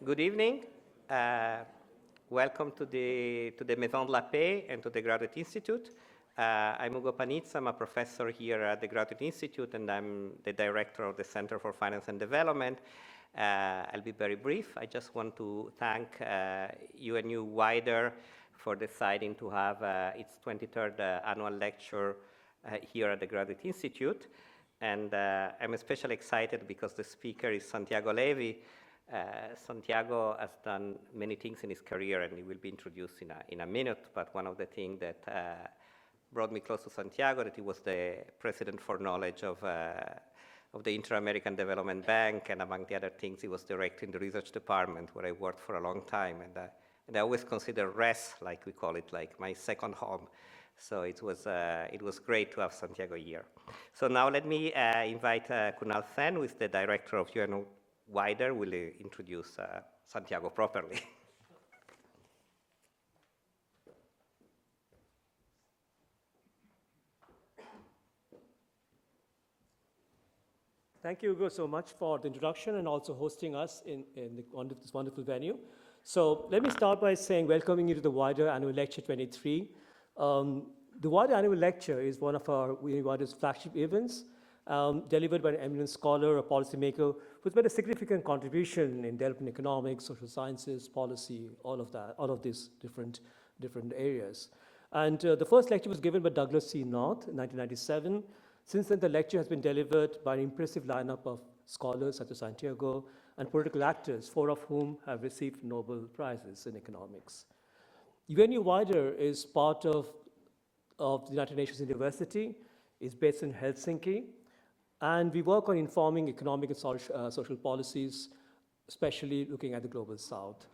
Good evening. Welcome to the Maison de la Paix and to the Graduate Institute. I'm Ugo Panizza. I'm a professor here at the Graduate Institute, and I'm the director of the Center for Finance and Development. I'll be very brief. I just want to thank UNU-WIDER for deciding to have its 23rd annual lecture here at the Graduate Institute. And I'm especially excited because the speaker is Santiago Levy. Santiago has done many things in his career, and he will be introduced in a minute. But one of the things that brought me close to Santiago, that he was the president for knowledge of the Inter-American Development Bank, and among the other things, he was directing the research department where I worked for a long time. And I always consider RES, like we call it, like my second home. So it was great to have Santiago here. So now let me invite Kunal Sen, who is the director of UNU-WIDER, will introduce Santiago properly. Thank you, Ugo, so much for the introduction and also hosting us in this wonderful venue. So let me start by saying welcoming you to the WIDER Annual Lecture 23. The WIDER Annual Lecture is one of our WIDER's flagship events, delivered by an eminent scholar, a policymaker, who's made a significant contribution in developing economics, social sciences, policy, all of these different areas. And the first lecture was given by Douglas C. North in 1997. Since then, the lecture has been delivered by an impressive lineup of scholars such as Santiago and political actors, 4 of whom have received Nobel Prizes in economics. UNU-WIDER is part of the United Nations University. It's based in Helsinki. And we work on informing economic and social policies, especially looking at the Global South.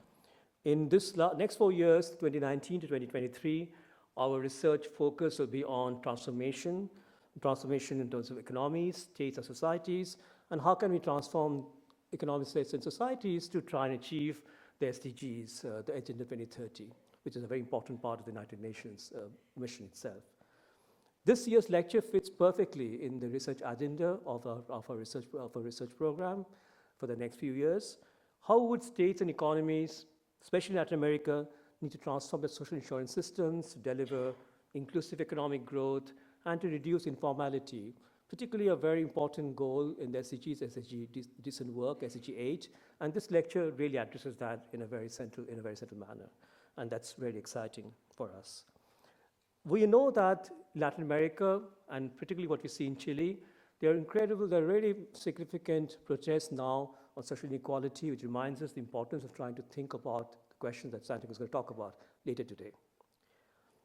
In this next 4 years, 2019 to 2023, our research focus will be on transformation in terms of economies, states, and societies, and how can we transform economic states and societies to try and achieve the SDGs, the Agenda 2030, which is a very important part of the United Nations mission itself. This year's lecture fits perfectly in the research agenda of our research program for the next few years. How would states and economies, especially Latin America, need to transform their social insurance systems to deliver inclusive economic growth and to reduce informality, particularly a very important goal in the SDGs, SDG decent work, SDG 8, and this lecture really addresses that in a very central manner, and that's really exciting for us. We know that Latin America, and particularly what we see in Chile, there are really significant protests now on social inequality, which reminds us the importance of trying to think about the questions that Santiago is going to talk about later today.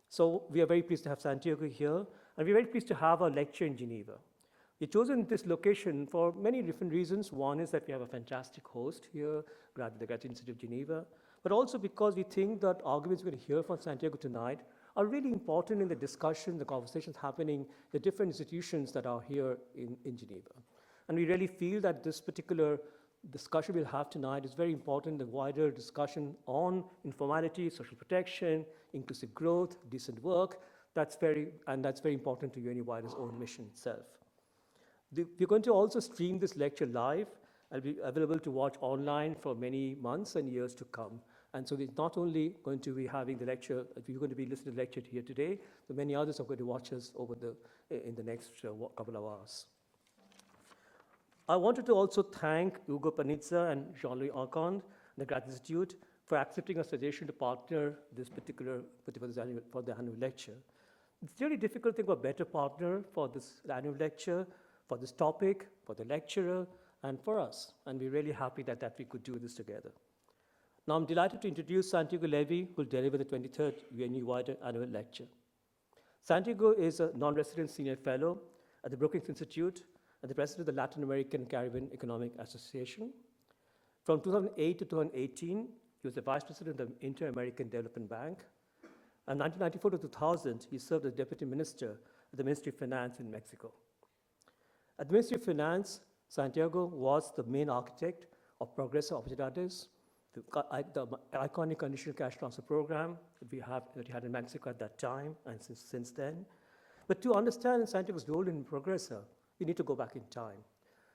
So we are very pleased to have Santiago here, and we're very pleased to have our lecture in Geneva. We've chosen this location for many different reasons. One is that we have a fantastic host here, the Graduate Institute of Geneva, but also because we think that arguments we're going to hear from Santiago tonight are really important in the discussion, the conversations happening, the different institutions that are here in Geneva. And we really feel that this particular discussion we'll have tonight is very important, the wider discussion on informality, social protection, inclusive growth, decent work. That's very important to UNU-WIDER's own mission itself. We're going to also stream this lecture live. It'll be available to watch online for many months and years to come. And so we're not only going to be having the lecture, we're going to be listening to the lecture here today, but many others are going to watch us in the next couple of hours. I wanted to also thank Ugo Panizza and Jean-Louis Arcand, the Graduate Institute, for accepting a suggestion to partner this for the annual lecture. It's a really difficult thing for a better partner for this annual lecture, for this topic, for the lecturer, and for us. And we're really happy that we could do this together. Now I'm delighted to introduce Santiago Levy, who will deliver the 23rd UNU-WIDER annual lecture. Santiago is a non-resident senior fellow at the Brookings Institute and the president of the Latin American Caribbean Economic Association. From 2008 to 2018, he was the vice president of the Inter-American Development Bank. And 1994 to 2000, he served as deputy minister at the Ministry of Finance in Mexico. At the Ministry of Finance, Santiago was the main architect of Progreso Oportunidades, the iconic conditional cash transfer program that we had in Mexico at that time and since then. But to understand Santiago's role in Progreso, we need to go back in time.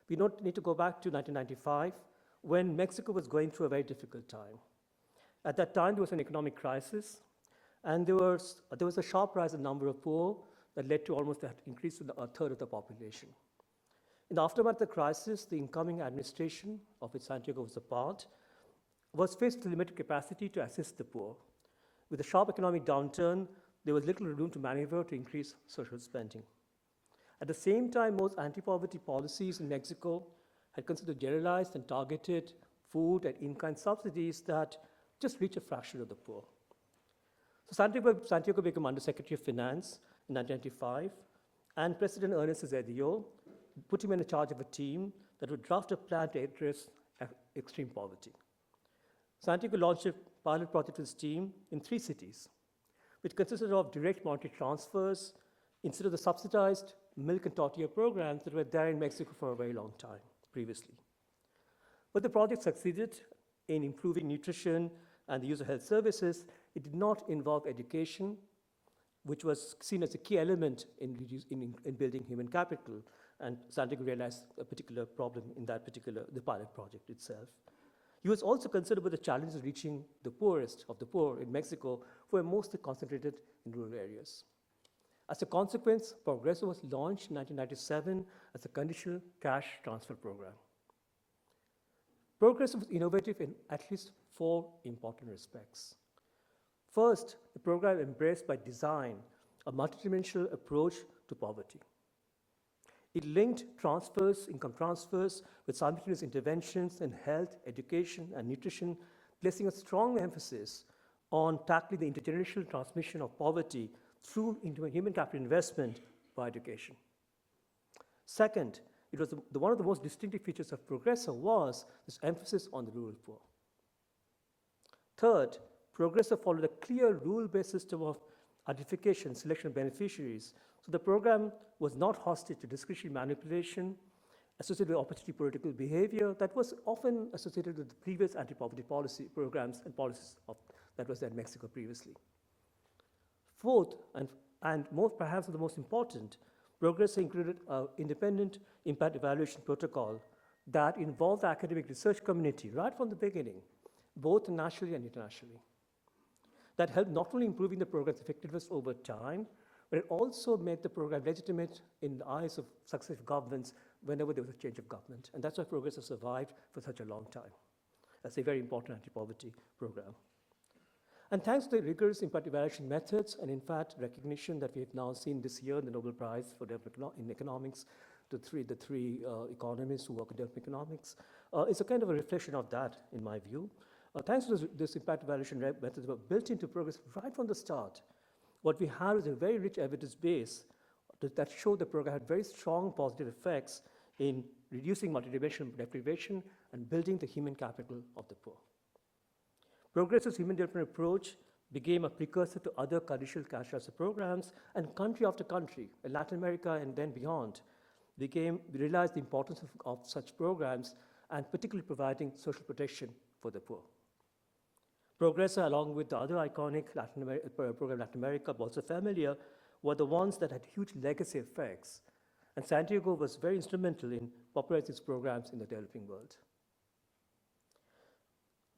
We don't need to go back to 1995 when Mexico was going through a very difficult time. At that time, there was an economic crisis, and there was a sharp rise in the number of poor that led to almost an increase to a third of the population. In the aftermath of the crisis, the incoming administration, of which Santiago was a part, was faced with limited capacity to assist the poor. With a sharp economic downturn, there was little room to maneuver to increase social spending. At the same time, most anti-poverty policies in Mexico had considered generalized and targeted food and in-kind subsidies that just reached a fraction of the poor. So Santiago became Undersecretary of Finance in 1995, and President Ernesto Zedillo put him in charge of a team that would draft a plan to address extreme poverty. Santiago launched a pilot project with his team in 3 cities, which consisted of direct monetary transfers instead of the subsidized milk and tortilla programs that were there in Mexico for a very long time previously. But the project succeeded in improving nutrition and the use of health services. It did not involve education, which was seen as a key element in building human capital, and Santiago realized a particular problem in the pilot project itself. He was also concerned about the challenges of reaching the poorest of the poor in Mexico, who were mostly concentrated in rural areas. As a consequence, Progreso was launched in 1997 as a conditional cash transfer program. Progreso was innovative in at least 4 important respects. First, the program embraced by design a multidimensional approach to poverty. It linked income transfers, with simultaneous interventions in health, education, and nutrition, placing a strong emphasis on tackling the intergenerational transmission of poverty through human capital investment by education. Second, it was one of the most distinctive features of Progreso was this emphasis on the rural poor. Third, Progreso followed a clear rule-based system of identification, selection of beneficiaries. So the program was not hostage to discretionary manipulation associated with opportunity political behavior that was often associated with the previous anti-poverty policy programs and policies that was there in Mexico previously. Fourth, and perhaps the most important, Progreso included an independent impact evaluation protocol that involved the academic research community right from the beginning, both nationally and internationally. That helped not only improving the program's effectiveness over time, but it also made the program legitimate in the eyes of successive governments whenever there was a change of government. And that's why Progreso survived for such a long time. That's a very important anti-poverty program. And thanks to the rigorous impact evaluation methods and, in fact, recognition that we have now seen this year in the Nobel Prize for in economics, the three economists who work in development economics, it's a kind of a reflection of that, in my view. Thanks to this impact evaluation methods were built into Progreso right from the start. What we have is a very rich evidence base that showed the program had very strong positive effects in reducing multidimensional deprivation and building the human capital of the poor. Progreso's human development approach became a precursor to other conditional cash transfer programs, and country after country, in Latin America and then beyond, realized the importance of such programs, and particularly providing social protection for the poor. Progreso, along with the other iconic program in Latin America, Bolsa Familia, were the ones that had huge legacy effects, and Santiago was very instrumental in popularizing these programs in the developing world.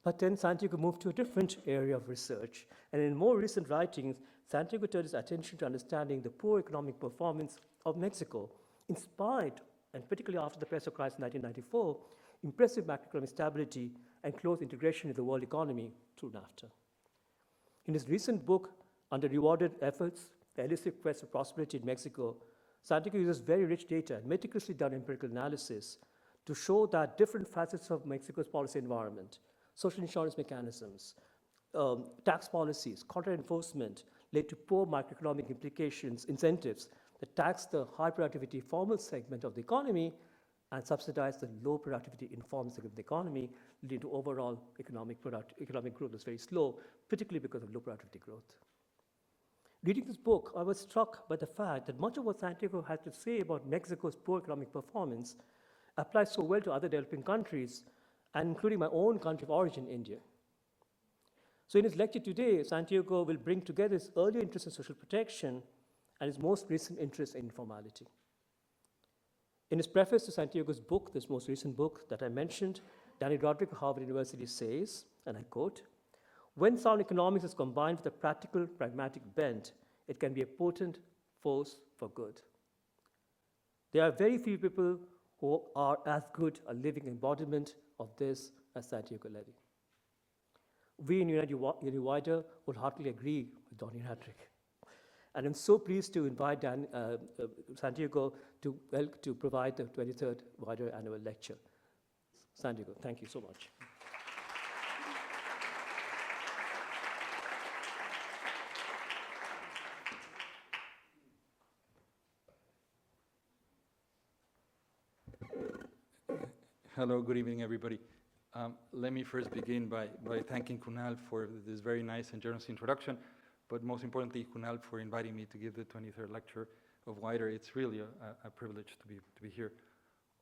But then Santiago moved to a different area of research, and in more recent writings, Santiago turned his attention to understanding the poor economic performance of Mexico, in spite, and particularly after the peso crisis in 1994, impressive macroeconomic stability and close integration with the world economy through NAFTA. In his recent book, Under Rewarded Efforts, The Elusive Quest for Prosperity in Mexico, Santiago uses very rich data and meticulously done empirical analysis to show that different facets of Mexico's policy environment, social insurance mechanisms, tax policies, contract enforcement led to poor macroeconomic incentives that tax the high productivity formal segment of the economy and subsidize the low productivity informal segment of the economy, leading to overall economic growth that's very slow, particularly because of low productivity growth. Reading this book, I was struck by the fact that much of what Santiago had to say about Mexico's poor economic performance applies so well to other developing countries, and including my own country of origin, India. So in his lecture today, Santiago will bring together his earlier interest in social protection and his most recent interest in informality. In his preface to Santiago's book, this most recent book that I mentioned, Danny Roderick of Harvard University says, and I quote, "When sound economics is combined with a practical, pragmatic bent, it can be a potent force for good." There are very few people who are as good a living embodiment of this as Santiago Levy. We in UNU-WIDER would heartily agree with Donny Roderick. And I'm so pleased to invite Santiago to provide the 23rd WIDER annual lecture. Santiago, thank you so much. Hello, good evening, everybody. Let me first begin by thanking Kunal for this very nice and generous introduction, but most importantly, Kunal for inviting me to give the 23rd lecture of WIDER. It's really a privilege to be here.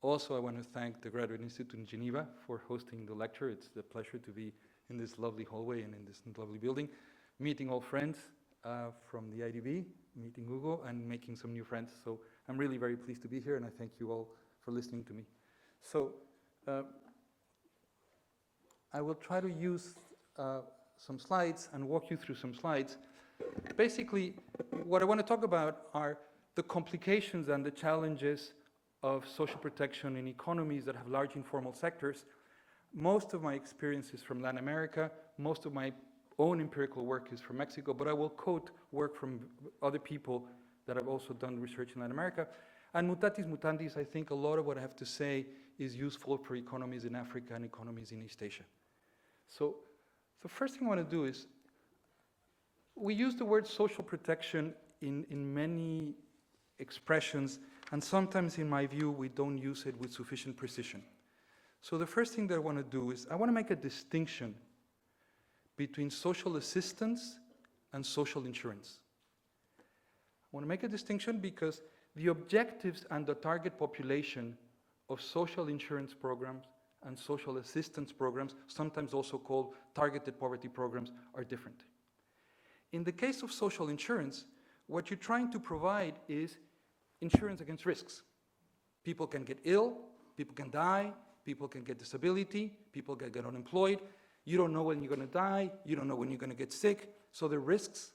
Also, I want to thank the Graduate Institute in Geneva for hosting the lecture. It's a pleasure to be in this lovely hallway and in this lovely building, meeting all friends from the IDB, meeting Hugo, and making some new friends. So I'm really very pleased to be here, and I thank you all for listening to me. So I will try to use some slides and walk you through some slides. Basically, what I want to talk about are the complications and the challenges of social protection in economies that have large informal sectors. Most of my experience is from Latin America. Most of my own empirical work is from Mexico, but I will quote work from other people that have also done research in Latin America. And mutatis mutandis, I think a lot of what I have to say is useful for economies in Africa and economies in East Asia. So the first thing I want to do is, we use the word social protection in many expressions, and sometimes, in my view, we don't use it with sufficient precision. So the first thing that I want to do is, I want to make a distinction between social assistance and social insurance. I want to make a distinction because the objectives and the target population of social insurance programs and social assistance programs, sometimes also called targeted poverty programs, are different. In the case of social insurance, what you're trying to provide is insurance against risks. People can get ill, people can die, people can get disability, people can get unemployed. You don't know when you're going to die, you don't know when you're going to get sick, so there are risks.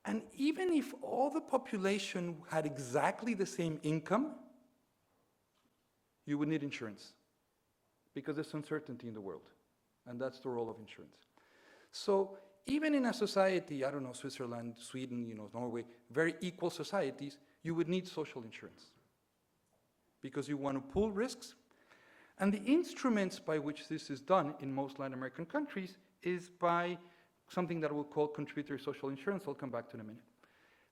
And even if all the population had exactly the same income, you would need insurance, because there's uncertainty in the world, and that's the role of insurance. So even in a society, I don't know, Switzerland, Sweden, Norway, very equal societies, you would need social insurance, because you want to pool risks. And the instruments by which this is done in most Latin American countries is by something that we'll call contributory social insurance. I'll come back to in a minute.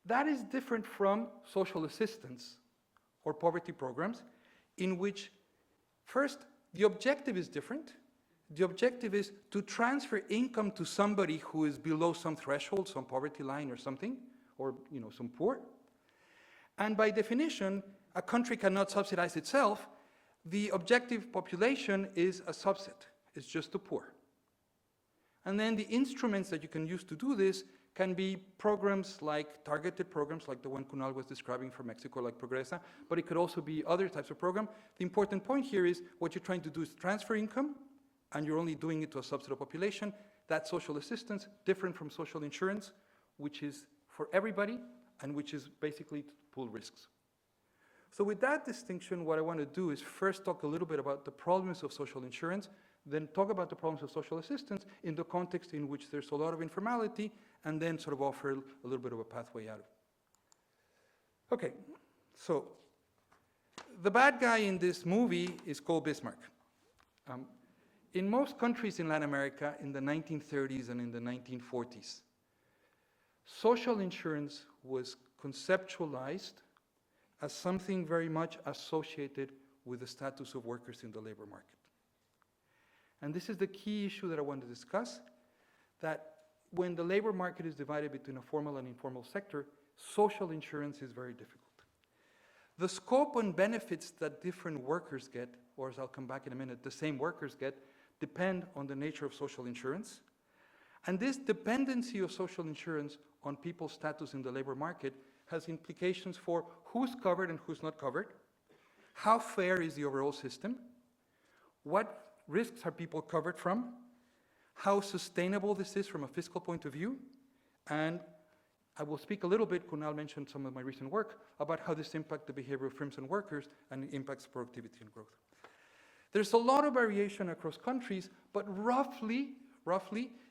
That is different from social assistance or poverty programs, in which, first, the objective is different. The objective is to transfer income to somebody who is below some threshold, some poverty line or something, or some poor. And by definition, a country cannot subsidize itself. The objective population is a subset. It's just the poor. And then the instruments that you can use to do this can be programs like targeted programs, like the one Kunal was describing for Mexico, like Progresa, but it could also be other types of program. The important point here is what you're trying to do is transfer income, and you're only doing it to a subset of population. That's social assistance, different from social insurance, which is for everybody, and which is basically to pool risks. So with that distinction, what I want to do is first talk a little bit about the problems of social insurance, then talk about the problems of social assistance in the context in which there's a lot of informality, and then sort of offer a little bit of a pathway out of it. Okay, so the bad guy in this movie is called Bismarck. In most countries in Latin America in the 1930s and in the 1940s, social insurance was conceptualized as something very much associated with the status of workers in the labor market. And this is the key issue that I want to discuss, that when the labor market is divided between a formal and informal sector, social insurance is very difficult. The scope and benefits that different workers get, or as I'll come back in a minute, the same workers get, depend on the nature of social insurance. And this dependency of social insurance on people's status in the labor market has implications for who's covered and who's not covered, how fair is the overall system, what risks are people covered from, how sustainable this is from a fiscal point of view, and I will speak a little bit, Kunal mentioned some of my recent work, about how this impacts the behavior of firms and workers and impacts productivity and growth. There's a lot of variation across countries, but roughly,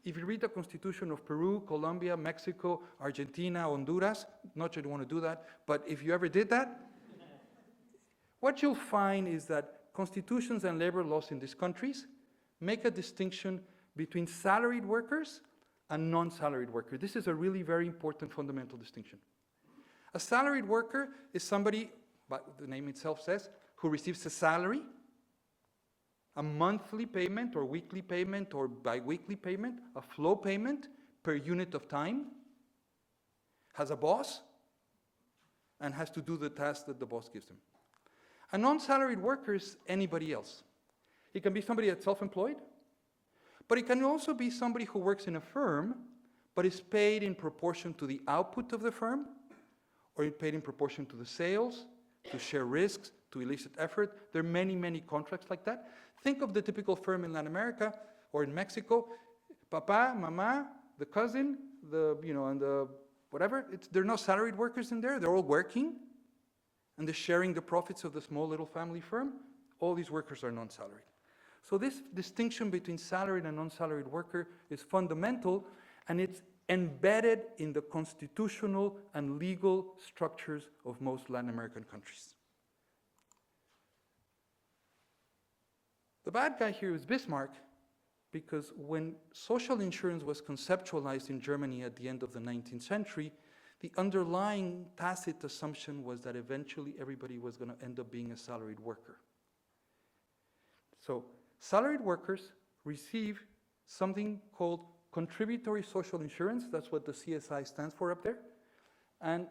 if you read the constitution of Peru, Colombia, Mexico, Argentina, Honduras, not that you want to do that, but if you ever did that, what you'll find is that constitutions and labor laws in these countries make a distinction between salaried workers and non-salaried workers. This is a really very important fundamental distinction. A salaried worker is somebody, but the name itself says, who receives a salary, a monthly payment or weekly payment or bi-weekly payment, a flow payment per unit of time, has a boss, and has to do the task that the boss gives him. A non-salaried worker is anybody else. It can be somebody that's self-employed, but it can also be somebody who works in a firm, but is paid in proportion to the output of the firm, or paid in proportion to the sales, to share risks, to illicit effort. There are many, many contracts like that. Think of the typical firm in Latin America or in Mexico. Papa, mama, the cousin, and the whatever. There are no salaried workers in there. They're all working, and they're sharing the profits of the small little family firm. All these workers are non-salaried. So this distinction between salaried and non-salaried worker is fundamental, and it's embedded in the constitutional and legal structures of most Latin American countries. The bad guy here is Bismarck, because when social insurance was conceptualized in Germany at the end of the 19th century, the underlying tacit assumption was that eventually everybody was going to end up being a salaried worker. So salaried workers receive something called contributory social insurance. That's what the CSI stands for up there. And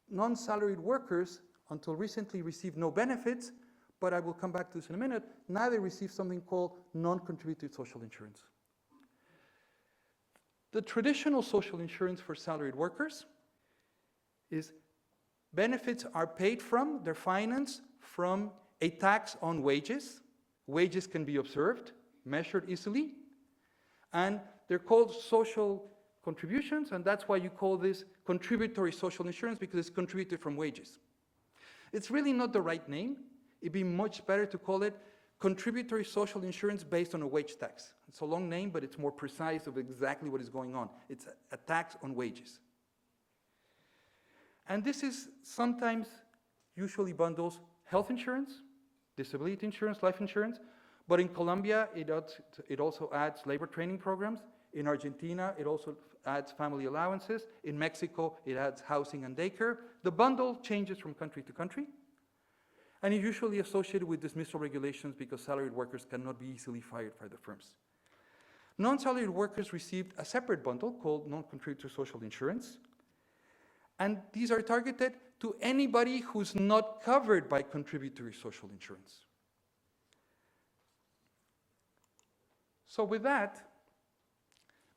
non-salaried workers, until recently, received no benefits, but I will come back to this in a minute. Now they receive something called non-contributory social insurance. The traditional social insurance for salaried workers is benefits are paid from, they're financed from a tax on wages. Wages can be observed, measured easily, and they're called social contributions, and that's why you call this contributory social insurance, because it's contributed from wages. It's really not the right name. It'd be much better to call it contributory social insurance based on a wage tax. It's a long name, but it's more precise of exactly what is going on. It's a tax on wages. And this is sometimes usually bundles health insurance, disability insurance, life insurance, but in Colombia, it also adds labor training programs. In Argentina, it also adds family allowances. In Mexico, it adds housing and daycare. The bundle changes from country to country, and is usually associated with dismissal regulations because salaried workers cannot be easily fired by the firms. Non-salaried workers received a separate bundle called non-contributory social insurance, and these are targeted to anybody who's not covered by contributory social insurance. So with that,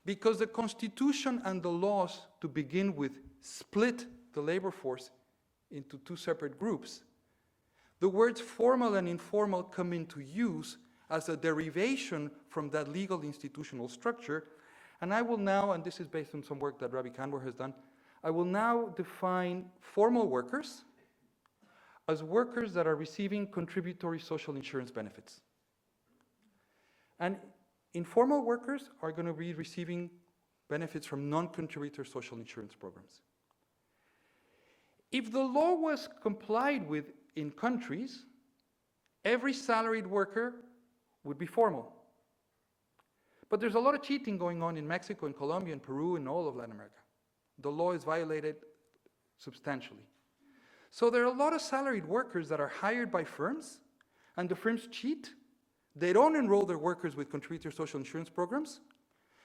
because the Constitution and the laws to begin with split the labor force into two separate groups, the words formal and informal come into use as a derivation from that legal institutional structure. And I will now, and this is based on some work that Ravi Kanwar has done, I will now define formal workers as workers that are receiving contributory social insurance benefits. And informal workers are going to be receiving benefits from non-contributory social insurance programs. If the law was complied with in countries, every salaried worker would be formal. But there's a lot of cheating going on in Mexico, in Colombia, in Peru, and all of Latin America. The law is violated substantially. So there are a lot of salaried workers that are hired by firms, and the firms cheat. They don't enroll their workers with contributory social insurance programs,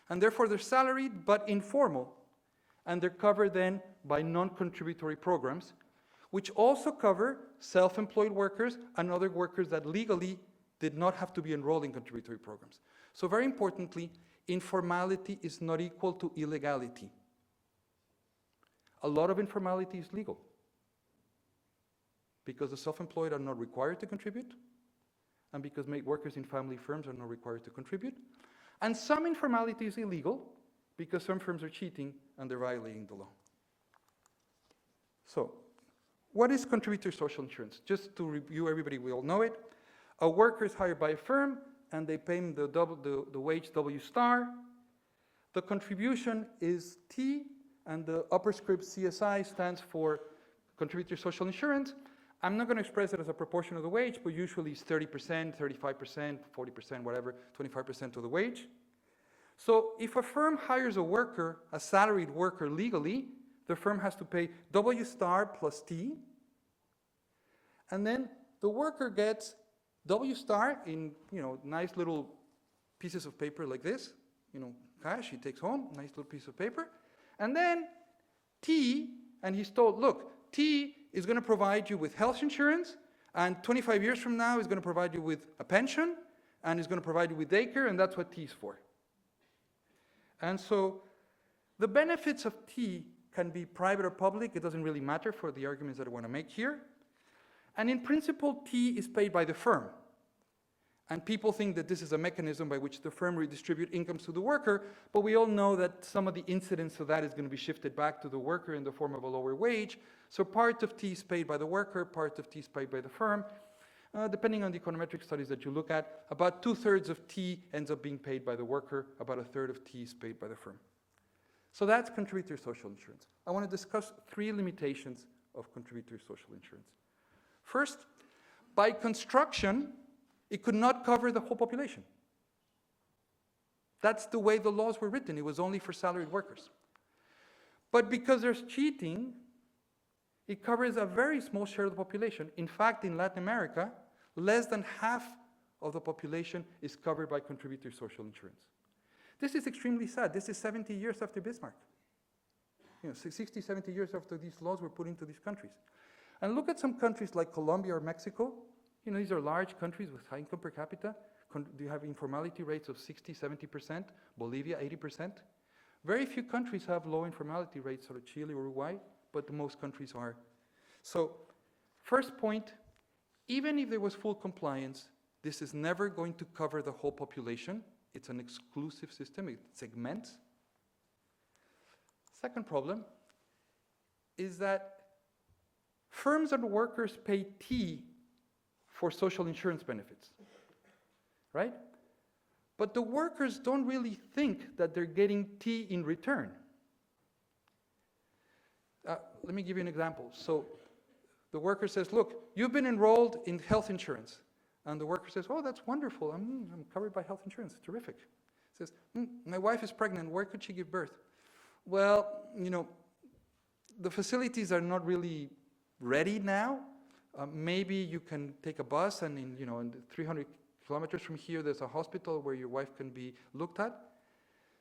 and therefore they're salaried but informal, and they're covered then by non-contributory programs, which also cover self-employed workers and other workers that legally did not have to be enrolled in contributory programs. So very importantly, informality is not equal to illegality. A lot of informality is legal, because the self-employed are not required to contribute, and because workers in family firms are not required to contribute. And some informality is illegal, because some firms are cheating and they're violating the law. So, what is contributory social insurance? Just to review, everybody, we all know it. A worker is hired by a firm, and they pay him the wage W star. The contribution is T, and the upper script CSI stands for contributory social insurance. I'm not going to express it as a proportion of the wage, but usually it's 30%, 35%, 40%, whatever, 25% of the wage. So if a firm hires a worker, a salaried worker legally, the firm has to pay W star plus T. And then the worker gets W star in, nice little pieces of paper like this, cash he takes home, nice little piece of paper. And then T, and he's told, look, T is going to provide you with health insurance, and 25 years from now is going to provide you with a pension, and is going to provide you with daycare, and that's what T is for. And so the benefits of T can be private or public. It doesn't really matter for the arguments that I want to make here. And in principle, T is paid by the firm. And people think that this is a mechanism by which the firm redistributes incomes to the worker, but we all know that some of the incidence of that is going to be shifted back to the worker in the form of a lower wage. So part of T is paid by the worker, part of T is paid by the firm. Depending on the econometric studies that you look at, about 2/3 of T ends up being paid by the worker, about 1/3 of T is paid by the firm. So that's contributory social insurance. I want to discuss 3 limitations of contributory social insurance. First, by construction, it could not cover the whole population. That's the way the laws were written. It was only for salaried workers. But because there's cheating, it covers a very small share of the population. In fact, in Latin America, less than half of the population is covered by contributory social insurance. This is extremely sad. This is 70 years after Bismarck. 60, 70 years after these laws were put into these countries. And look at some countries like Colombia or Mexico. These are large countries with high income per capita. You have informality rates of 60, 70%. Bolivia, 80%. Very few countries have low informality rates, sort of Chile or Uruguay, but most countries are. So, first point, even if there was full compliance, this is never going to cover the whole population. It's an exclusive system. It segments. Second problem is that firms and workers pay T for social insurance benefits, right? But the workers don't really think that they're getting T in return. Let me give you an example. So the worker says, look, you've been enrolled in health insurance. And the worker says, oh, that's wonderful. I'm covered by health insurance. Terrific. Says, my wife is pregnant. Where could she give birth? Well, the facilities are not really ready now. Maybe you can take a bus, and in 300 kilometers from here, there's a hospital where your wife can be looked at.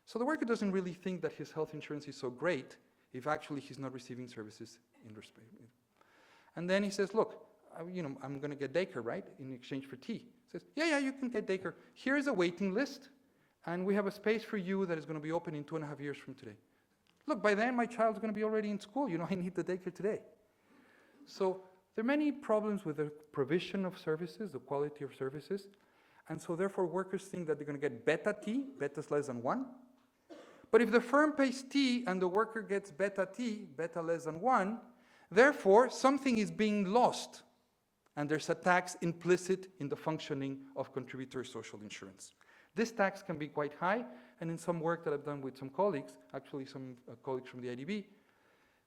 So the worker doesn't really think that his health insurance is so great if actually he's not receiving services in respect. And then he says, look, I'm going to get daycare, right, in exchange for T. He says, yeah, you can get daycare. Here is a waiting list, and we have a space for you that is going to be open in 2.5 years from today. Look, by then my child's going to be already in school. I need the daycare today. So there are many problems with the provision of services, the quality of services, and so therefore workers think that they're going to get beta T, beta's less than 1. But if the firm pays T and the worker gets beta T, beta less than 1, therefore something is being lost, and there's a tax implicit in the functioning of contributory social insurance. This tax can be quite high, and in some work that I've done with some colleagues, actually some colleagues from the IDB,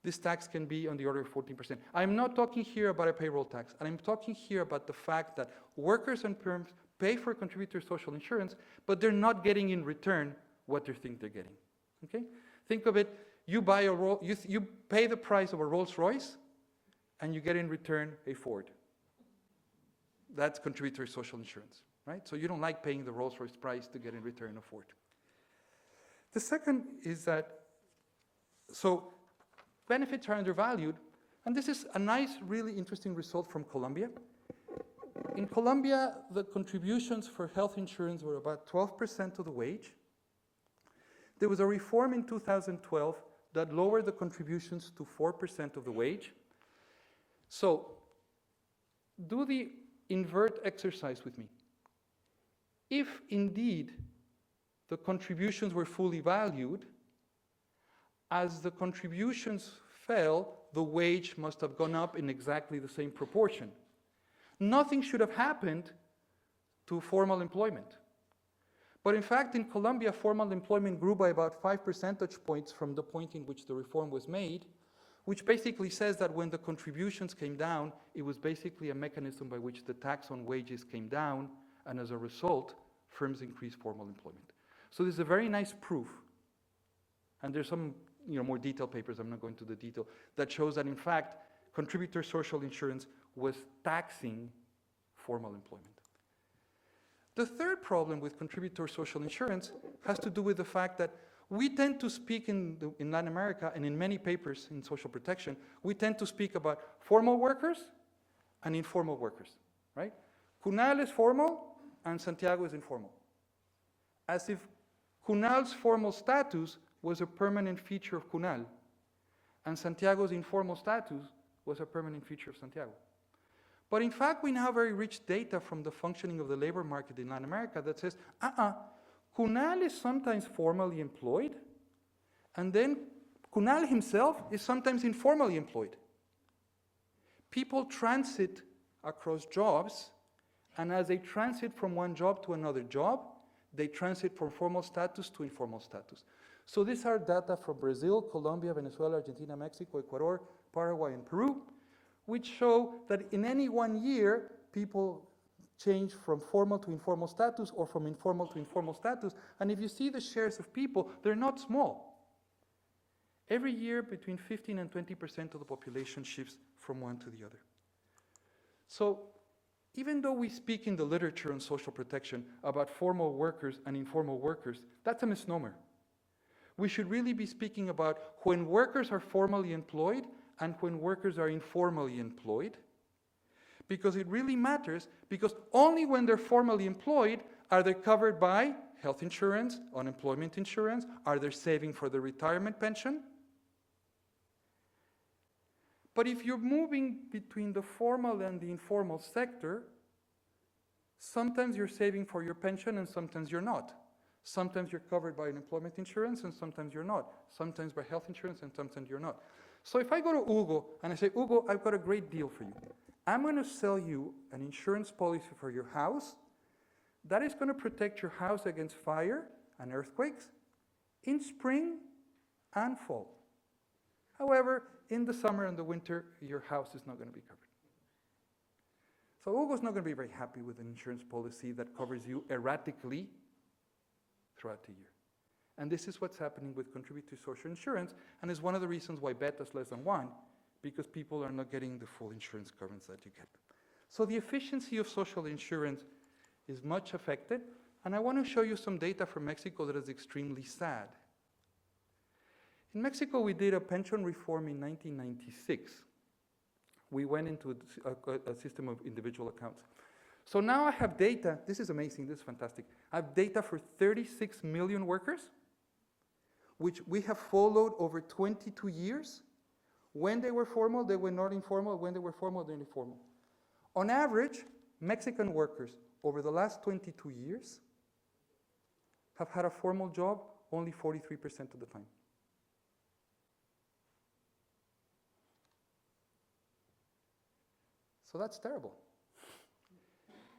this tax can be on the order of 14%. I'm not talking here about a payroll tax, and I'm talking here about the fact that workers and firms pay for contributory social insurance, but they're not getting in return what they think they're getting. Okay? Think of it, you pay the price of a Rolls Royce, and you get in return a Ford. That's contributory social insurance, right? So you don't like paying the Rolls Royce price to get in return a Ford. The second is that, so benefits are undervalued, and this is a nice, really interesting result from Colombia. In Colombia, the contributions for health insurance were about 12% of the wage. There was a reform in 2012 that lowered the contributions to 4% of the wage. So, do the invert exercise with me. if indeed the contributions were fully valued, as the contributions fell, the wage must have gone up in exactly the same proportion. Nothing should have happened to formal employment. But in fact, in Colombia, formal employment grew by about 5 percentage points from the point in which the reform was made, which basically says that when the contributions came down, it was basically a mechanism by which the tax on wages came down, and as a result, firms increased formal employment. So this is a very nice proof, and there's some more detailed papers, I'm not going to the detail, that shows that in fact, contributory social insurance was taxing formal employment. The third problem with contributory social insurance has to do with the fact that we tend to speak in Latin America and in many papers in social protection, we tend to speak about formal workers and informal workers, right? CUNAL is formal and Santiago is informal. As if CUNAL's formal status was a permanent feature of CUNAL and Santiago's informal status was a permanent feature of Santiago. But in fact, we now have very rich data from the functioning of the labor market in Latin America that says, CUNAL is sometimes formally employed, and then CUNAL himself is sometimes informally employed. People transit across jobs, and as they transit from one job to another job, they transit from formal status to informal status. So these are data from Brazil, Colombia, Venezuela, Argentina, Mexico, Ecuador, Paraguay, and Peru, which show that in any one year, people change from formal to informal status or from informal to informal status. And if you see the shares of people, they're not small. Every year, between 15 and 20% of the population shifts from one to the other. So even though we speak in the literature on social protection about formal workers and informal workers, that's a misnomer. We should really be speaking about when workers are formally employed and when workers are informally employed, because it really matters, because only when they're formally employed are they covered by health insurance, unemployment insurance, are they saving for the retirement pension? But if you're moving between the formal and the informal sector, sometimes you're saving for your pension and sometimes you're not. Sometimes you're covered by unemployment insurance and sometimes you're not. Sometimes by health insurance and sometimes you're not. So if I go to Hugo and I say, Hugo, I've got a great deal for you. I'm going to sell you an insurance policy for your house that is going to protect your house against fire and earthquakes in spring and fall. However, in the summer and the winter, your house is not going to be covered. So Hugo's not going to be very happy with an insurance policy that covers you erratically throughout the year. And this is what's happening with contributory social insurance, and is one of the reasons why beta is less than 1, because people are not getting the full insurance coverage that you get. So the efficiency of social insurance is much affected, and I want to show you some data from Mexico that is extremely sad. In Mexico, we did a pension reform in 1996. We went into a system of individual accounts. So now I have data, this is amazing, this is fantastic. I have data for 36 million workers, which we have followed over 22 years. When they were formal, they were not informal. When they were formal, they were informal. On average, Mexican workers over the last 22 years have had a formal job only 43% of the time. So that's terrible.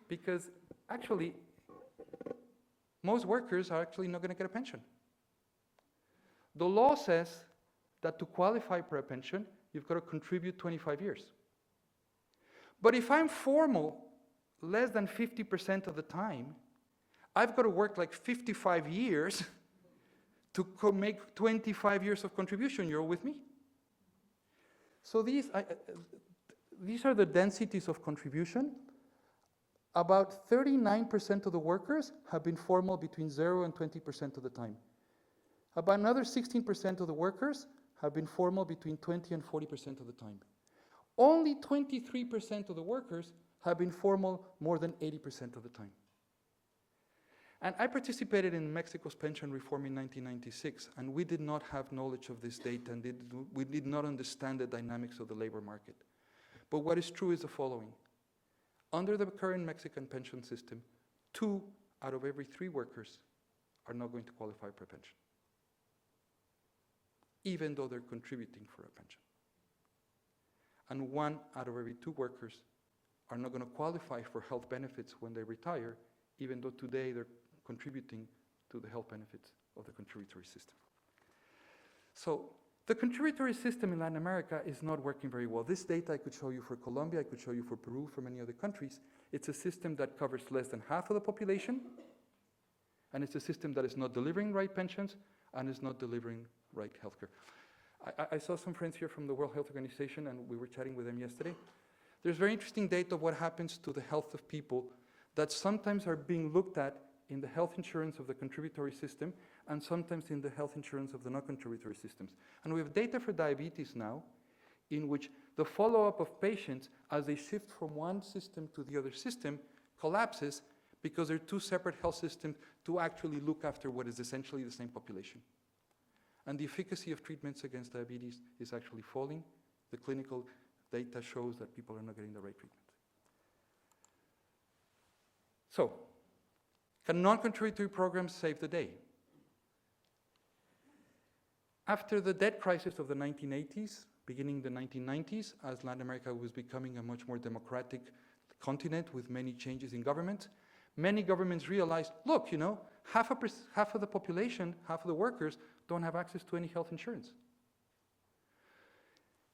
Because actually, most workers are actually not going to get a pension. The law says that to qualify for a pension, you've got to contribute 25 years. But if I'm formal less than 50% of the time, I've got to work like 55 years to make 25 years of contribution. You're with me? So these are the densities of contribution. About 39% of the workers have been formal between 0 and 20% of the time. About another 16% of the workers have been formal between 20 and 40% of the time. Only 23% of the workers have been formal more than 80% of the time. And I participated in Mexico's pension reform in 1996, and we did not have knowledge of this data, and we did not understand the dynamics of the labor market. But what is true is the following. Under the current Mexican pension system, 2 out of every 3 workers are not going to qualify for a pension, even though they're contributing for a pension. And 1 out of every 2 workers are not going to qualify for health benefits when they retire, even though today they're contributing to the health benefits of the contributory system. So the contributory system in Latin America is not working very well. This data I could show you for Colombia, I could show you for Peru, for many other countries. It's a system that covers less than half of the population, and it's a system that is not delivering right pensions and is not delivering right healthcare. I saw some friends here from the World Health Organization, and we were chatting with them yesterday. There's very interesting data of what happens to the health of people that sometimes are being looked at in the health insurance of the contributory system and sometimes in the health insurance of the non-contributory systems. And we have data for diabetes now in which the follow-up of patients as they shift from one system to the other system collapses because there are 2 separate health systems to actually look after what is essentially the same population. And the efficacy of treatments against diabetes is actually falling. The clinical data shows that people are not getting the right treatment. So, can non-contributory programs save the day? After the debt crisis of the 1980s, beginning the 1990s, as Latin America was becoming a much more democratic continent with many changes in government, many governments realized, look, you know, half of the population, half of the workers don't have access to any health insurance.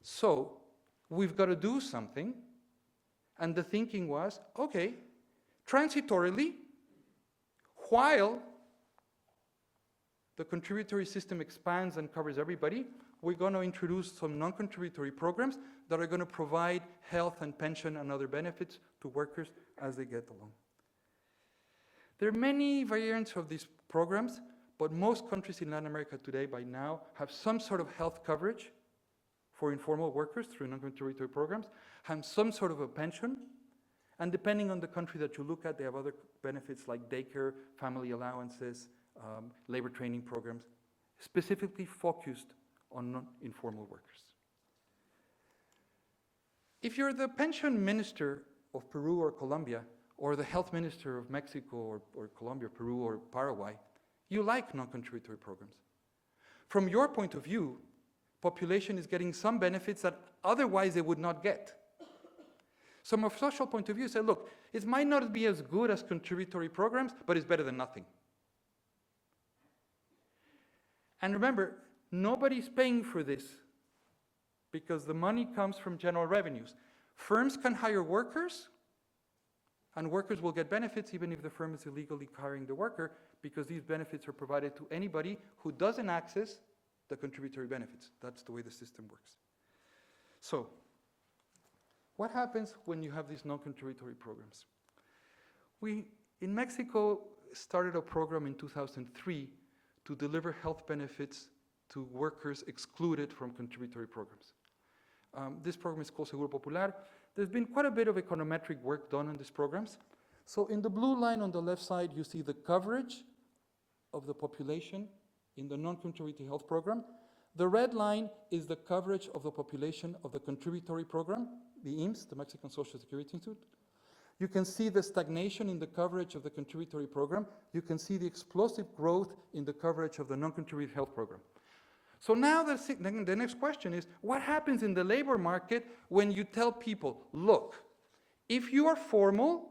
So we've got to do something. And the thinking was, okay, transitorily, while the contributory system expands and covers everybody, we're going to introduce some non-contributory programs that are going to provide health and pension and other benefits to workers as they get along. There are many variants of these programs, but most countries in Latin America today by now have some sort of health coverage for informal workers through non-contributory programs, have some sort of a pension, and depending on the country that you look at, they have other benefits like daycare, family allowances, labor training programs, specifically focused on non-informal workers. If you're the pension minister of Peru or Colombia, or the health minister of Mexico or Colombia, Peru, or Paraguay, you like non-contributory programs. From your point of view, population is getting some benefits that otherwise they would not get. So from a social point of view, say, look, it might not be as good as contributory programs, but it's better than nothing. And remember, nobody's paying for this because the money comes from general revenues. Firms can hire workers, and workers will get benefits even if the firm is illegally hiring the worker, because these benefits are provided to anybody who doesn't access the contributory benefits. That's the way the system works. So, what happens when you have these non-contributory programs? We, in Mexico, started a program in 2003 to deliver health benefits to workers excluded from contributory programs. This program is called Seguro Popular. There's been quite a bit of econometric work done on these programs. So in the blue line on the left side, you see the coverage of the population in the non-contributory health program. The red line is the coverage of the population of the contributory program, the IMSS, the Mexican Social Security Institute. You can see the stagnation in the coverage of the contributory program. You can see the explosive growth in the coverage of the non-contributory health program. So now the next question is, what happens in the labor market when you tell people, look, if you are formal,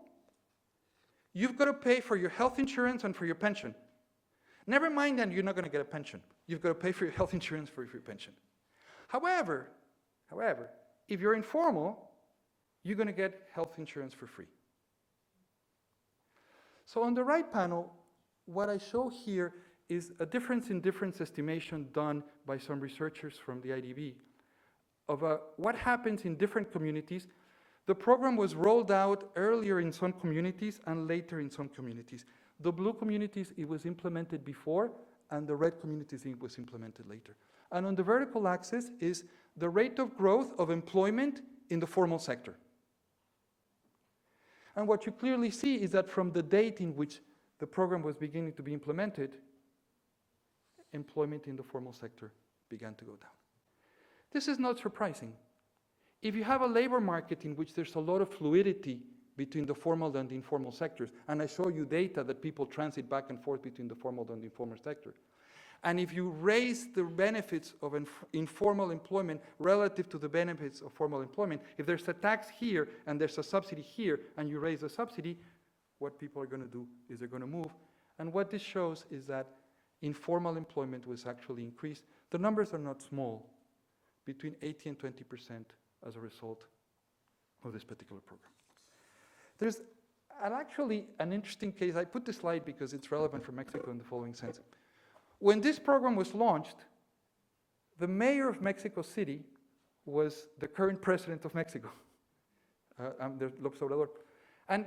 you've got to pay for your health insurance and for your pension. Never mind that you're not going to get a pension. You've got to pay for your health insurance for your pension. However, if you're informal, you're going to get health insurance for free. So on the right panel, what I show here is a difference in difference estimation done by some researchers from the IDB of what happens in different communities. The program was rolled out earlier in some communities and later in some communities. The blue communities, it was implemented before, and the red communities, it was implemented later. And on the vertical axis is the rate of growth of employment in the formal sector. And what you clearly see is that from the date in which the program was beginning to be implemented, employment in the formal sector began to go down. This is not surprising. If you have a labor market in which there's a lot of fluidity between the formal and the informal sectors. And I show you data that people transit back and forth between the formal and the informal sector. And if you raise the benefits of informal employment relative to the benefits of formal employment, if there's a tax here and there's a subsidy here, and you raise the subsidy, what people are going to do is they're going to move. And what this shows is that informal employment was actually increased. The numbers are not small, between 80 and 20% as a result of this particular program. There's actually an interesting case. I put this slide because it's relevant for Mexico in the following sense. When this program was launched, the mayor of Mexico City was the current president of Mexico, López Obrador. And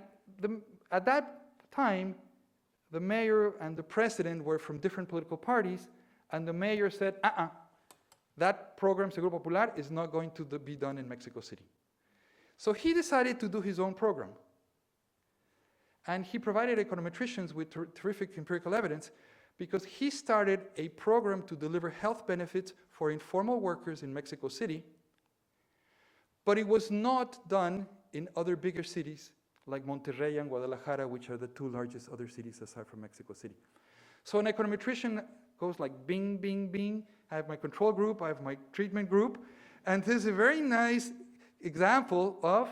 at that time, the mayor and the president were from different political parties, and the mayor said, that program, Seguro Popular, is not going to be done in Mexico City. So he decided to do his own program. And he provided econometricians with terrific empirical evidence because he started a program to deliver health benefits for informal workers in Mexico City, but it was not done in other bigger cities like Monterrey and Guadalajara, which are the two largest other cities aside from Mexico City. So an econometrician goes like bing, bing, bing. I have my control group, I have my treatment group, and this is a very nice example of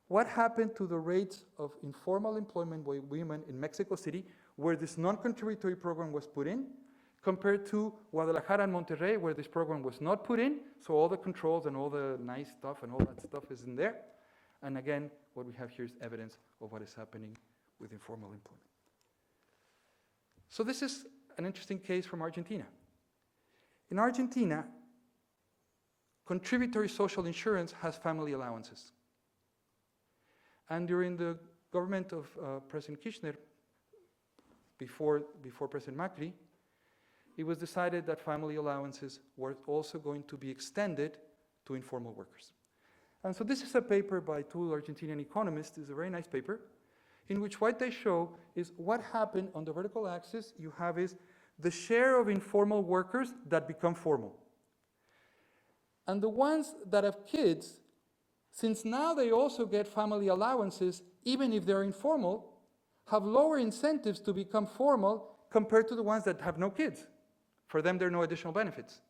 what happened to the rates of informal employment by women in Mexico City, where this non-contributory program was put in, compared to Guadalajara and Monterrey, where this program was not put in. So all the controls and all the nice stuff and all that stuff is in there. And again, what we have here is evidence of what is happening with informal employment. So this is an interesting case from Argentina. In Argentina, contributory social insurance has family allowances. And during the government of President Kirchner, before President Macri, it was decided that family allowances were also going to be extended to informal workers. And so this is a paper by two Argentinian economists. It's a very nice paper, in which what they show is what happened on the vertical axis. You have is the share of informal workers that become formal. And the ones that have kids, since now they also get family allowances, even if they're informal, have lower incentives to become formal compared to the ones that have no kids. For them, there are no additional benefits.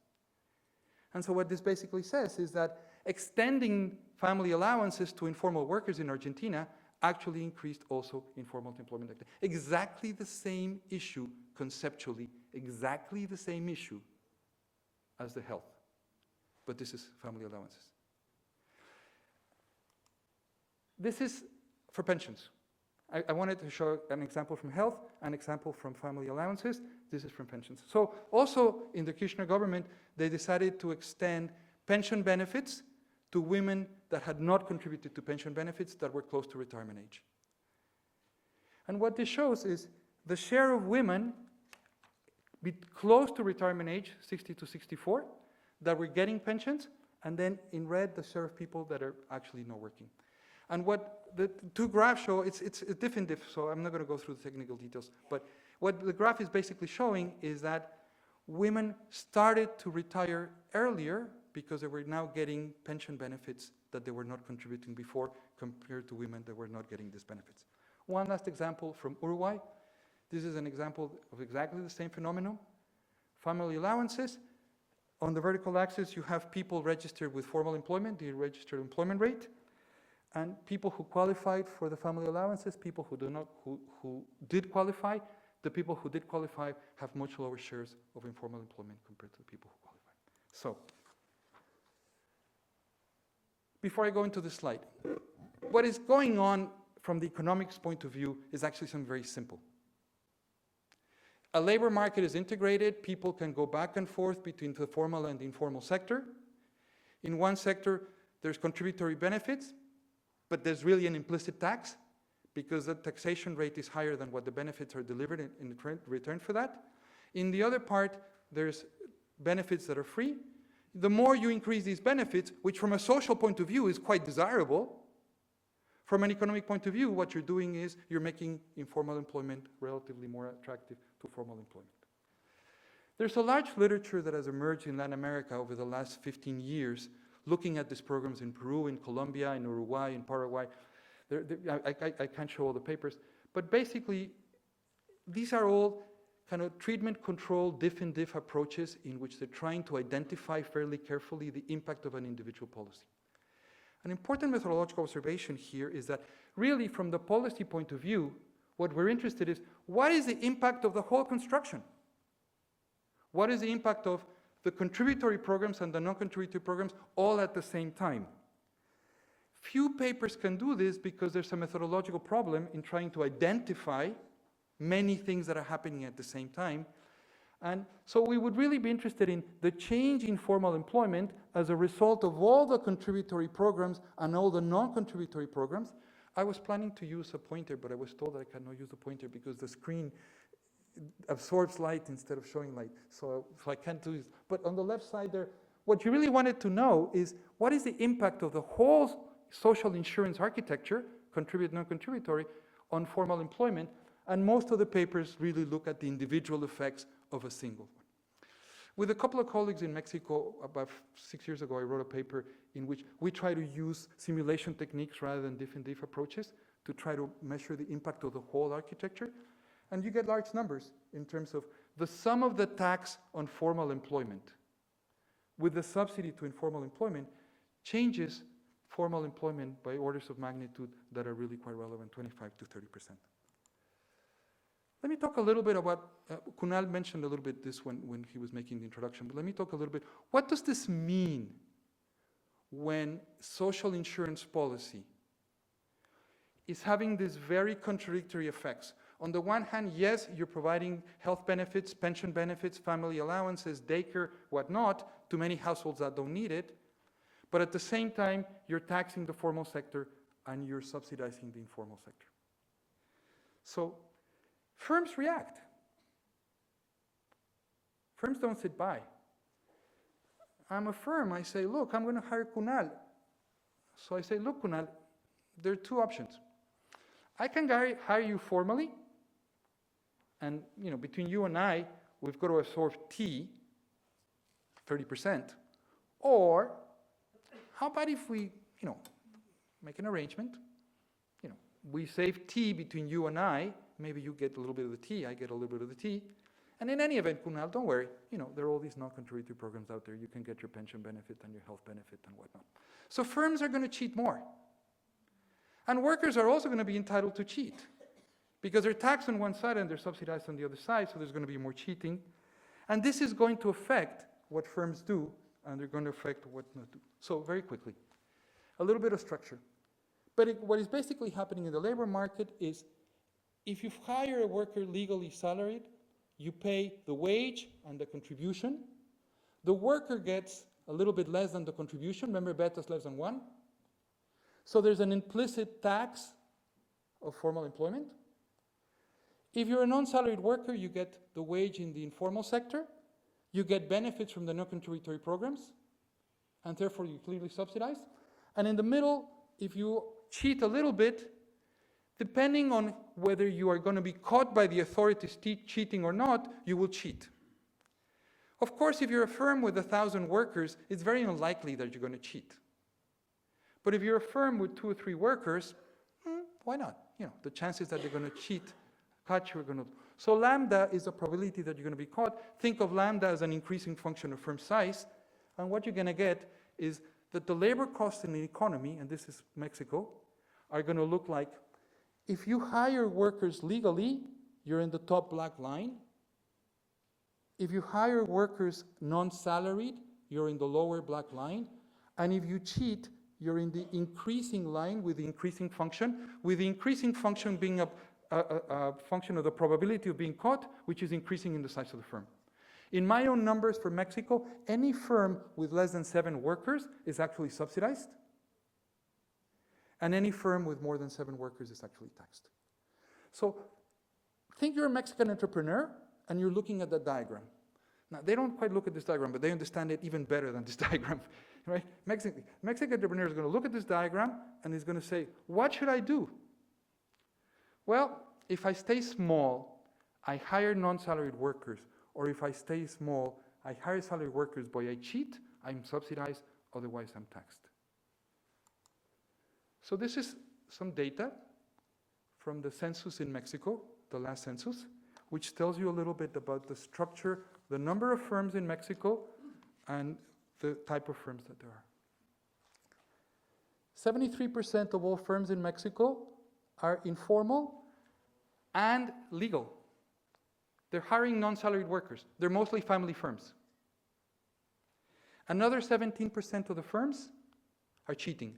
And so what this basically says is that extending family allowances to informal workers in Argentina actually increased also informal employment. Exactly the same issue, conceptually, exactly the same issue as the health. But this is family allowances. This is for pensions. I wanted to show an example from health, an example from family allowances. This is from pensions. So also in the Kirchner government, they decided to extend pension benefits to women that had not contributed to pension benefits that were close to retirement age. And what this shows is the share of women close to retirement age, 60 to 64, that were getting pensions, and then in red, the share of people that are actually not working. And what the two graphs show, it's a different diff, so I'm not going to go through the technical details, but what the graph is basically showing is that women started to retire earlier because they were now getting pension benefits that they were not contributing before compared to women that were not getting these benefits. One last example from Uruguay. This is an example of exactly the same phenomenon. Family allowances. On the vertical axis, you have people registered with formal employment, the registered employment rate, and people who qualified for the family allowances, people who did qualify. The people who did qualify have much lower shares of informal employment compared to the people who qualify. So, before I go into this slide, what is going on from the economics point of view is actually something very simple. A labor market is integrated. People can go back and forth between the formal and the informal sector. In one sector, there's contributory benefits, but there's really an implicit tax because the taxation rate is higher than what the benefits are delivered in return for that. In the other part, there's benefits that are free. The more you increase these benefits, which from a social point of view is quite desirable, from an economic point of view, what you're doing is you're making informal employment relatively more attractive to formal employment. There's a large literature that has emerged in Latin America over the last 15 years, looking at these programs in Peru, in Colombia, in Uruguay, in Paraguay, I can't show all the papers, but basically, these are all kind of treatment control diff and diff approaches in which they're trying to identify fairly carefully the impact of an individual policy. An important methodological observation here is that really from the policy point of view, what we're interested in is what is the impact of the whole construction? What is the impact of the contributory programs and the non-contributory programs all at the same time? Few papers can do this because there's a methodological problem in trying to identify many things that are happening at the same time. And so we would really be interested in the change in formal employment as a result of all the contributory programs and all the non-contributory programs. I was planning to use a pointer, but I was told that I cannot use the pointer because the screen absorbs light instead of showing light. So I can't do this. But on the left side there, what you really wanted to know is what is the impact of the whole social insurance architecture, contribute, non-contributory, on formal employment. And most of the papers really look at the individual effects of a single one. With a couple of colleagues in Mexico, about 6 years ago, I wrote a paper in which we try to use simulation techniques rather than diff and diff approaches to try to measure the impact of the whole architecture. And you get large numbers in terms of the sum of the tax on formal employment with the subsidy to informal employment changes formal employment by orders of magnitude that are really quite relevant, 25 to 30%. Let me talk a little bit about, Kunal mentioned a little bit this when he was making the introduction, but let me talk a little bit, what does this mean when social insurance policy is having these very contradictory effects? On the one hand, yes, you're providing health benefits, pension benefits, family allowances, daycare, whatnot, to many households that don't need it, but at the same time, you're taxing the formal sector and you're subsidizing the informal sector. So, firms react. Firms don't sit by. I'm a firm, I say, look, I'm going to hire Kunal. So I say, look, Kunal, there are two options. I can hire you formally, and between you and I, we've got to absorb T, 30%, or how about if we, make an arrangement, we save T between you and I, maybe you get a little bit of the T, I get a little bit of the T. And in any event, Kunal, don't worry. There are all these non-contributory programs out there. You can get your pension benefit and your health benefit and whatnot. So firms are going to cheat more. And workers are also going to be entitled to cheat because they're taxed on one side and they're subsidized on the other side, so there's going to be more cheating. And this is going to affect what firms do, and they're going to affect what not do. So very quickly, a little bit of structure. But what is basically happening in the labor market is if you hire a worker legally salaried, you pay the wage and the contribution. The worker gets a little bit less than the contribution. Remember, beta's less than 1. So there's an implicit tax of formal employment. If you're a non-salaried worker, you get the wage in the informal sector. You get benefits from the non-contributory programs, and therefore you're clearly subsidized. And in the middle, if you cheat a little bit, depending on whether you are going to be caught by the authorities cheating or not, you will cheat. Of course, if you're a firm with 1,000 workers, it's very unlikely that you're going to cheat. But if you're a firm with 2 or 3 workers, why not? The chances that they're going to cheat, catch you are going to. So lambda is the probability that you're going to be caught. Think of lambda as an increasing function of firm size. And what you're going to get is that the labor costs in the economy, and this is Mexico, are going to look like if you hire workers legally, you're in the top black line. If you hire workers non-salaried, you're in the lower black line. And if you cheat, you're in the increasing line with the increasing function being a function of the probability of being caught, which is increasing in the size of the firm. In my own numbers for Mexico, any firm with less than 7 workers is actually subsidized. And any firm with more than 7 workers is actually taxed. So think you're a Mexican entrepreneur and you're looking at the diagram. Now, they don't quite look at this diagram, but they understand it even better than this diagram, right? Mexican entrepreneur is going to look at this diagram and he's going to say, what should I do? Well, if I stay small, I hire non-salaried workers, or if I stay small, I hire salaried workers, but I cheat, I'm subsidized, otherwise I'm taxed. So this is some data from the census in Mexico, the last census, which tells you a little bit about the structure, the number of firms in Mexico, and the type of firms that there are. 73% of all firms in Mexico are informal and legal. They're hiring non-salaried workers. They're mostly family firms. Another 17% of the firms are cheating.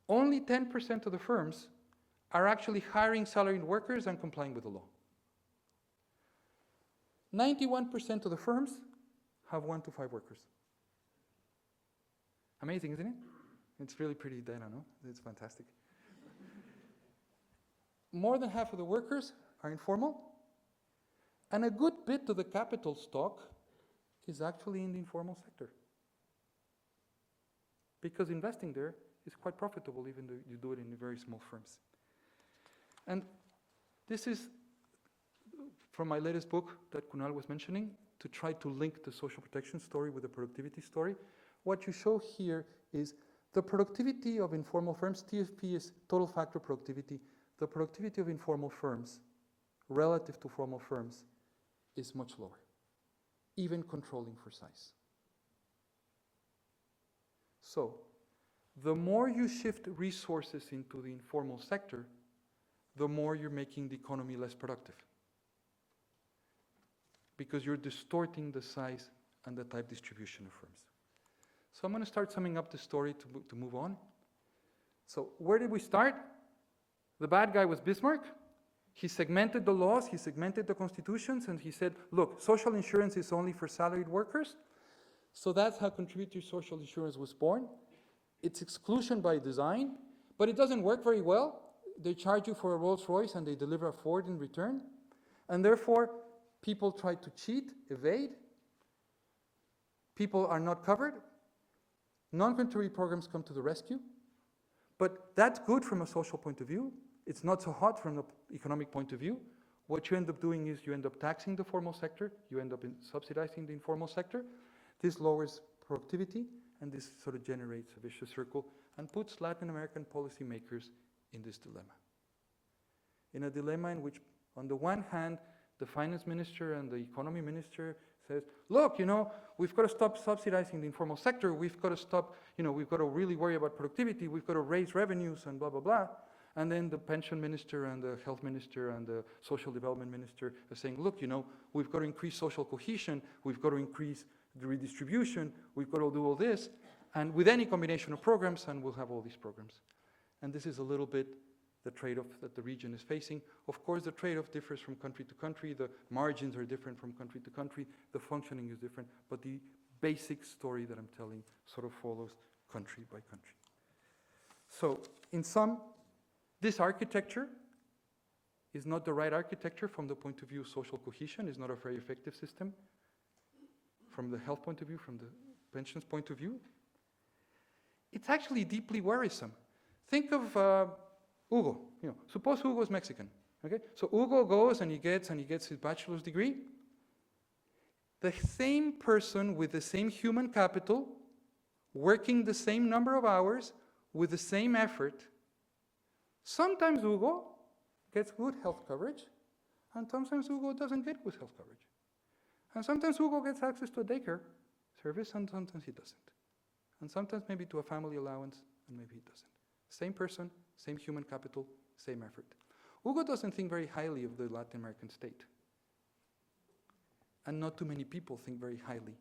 Only 10% of the firms are actually hiring salaried workers and complying with the law. 91% of the firms have 1 to 5 workers. Amazing, isn't it? It's really pretty data, no? It's fantastic. More than half of the workers are informal, and a good bit of the capital stock is actually in the informal sector. Because investing there is quite profitable, even though you do it in very small firms. And this is from my latest book that Kunal was mentioning, to try to link the social protection story with the productivity story. What you show here is the productivity of informal firms. TFP is total factor productivity. The productivity of informal firms relative to formal firms is much lower, even controlling for size. So, the more you shift resources into the informal sector, the more you're making the economy less productive, because you're distorting the size and the type distribution of firms. So I'm going to start summing up the story to move on. So where did we start? The bad guy was Bismarck. He segmented the laws, he segmented the constitutions, and he said, look, social insurance is only for salaried workers. So that's how contributory social insurance was born. It's exclusion by design, but it doesn't work very well. They charge you for a Rolls Royce and they deliver a Ford in return. And therefore, people try to cheat, evade. People are not covered. Non-contributory programs come to the rescue. But that's good from a social point of view. It's not so hot from the economic point of view. What you end up doing is you end up taxing the formal sector. You end up subsidizing the informal sector. This lowers productivity, and this sort of generates a vicious circle and puts Latin American policymakers in this dilemma. In a dilemma in which, on the one hand, the finance minister and the economy minister says, look, we've got to stop subsidizing the informal sector. We've got to stop, we've got to really worry about productivity. We've got to raise revenues and blah, blah, blah. And then the pension minister and the health minister and the social development minister are saying, look, we've got to increase social cohesion. We've got to increase the redistribution. We've got to do all this. And with any combination of programs, and we'll have all these programs. And this is a little bit the trade-off that the region is facing. Of course, the trade-off differs from country to country. The margins are different from country to country. The functioning is different. But the basic story that I'm telling sort of follows country by country. So, in sum, this architecture is not the right architecture from the point of view of social cohesion. It's not a very effective system. From the health point of view, from the pensions point of view, it's actually deeply worrisome. Think of Hugo. Suppose Hugo is Mexican. Okay, so Hugo goes and he gets his bachelor's degree. The same person with the same human capital, working the same number of hours with the same effort. Sometimes Hugo gets good health coverage, and sometimes Hugo doesn't get good health coverage. And sometimes Hugo gets access to a daycare service, and sometimes he doesn't. And sometimes maybe to a family allowance, and maybe he doesn't. Same person, same human capital, same effort. Hugo doesn't think very highly of the Latin American state. And not too many people think very highly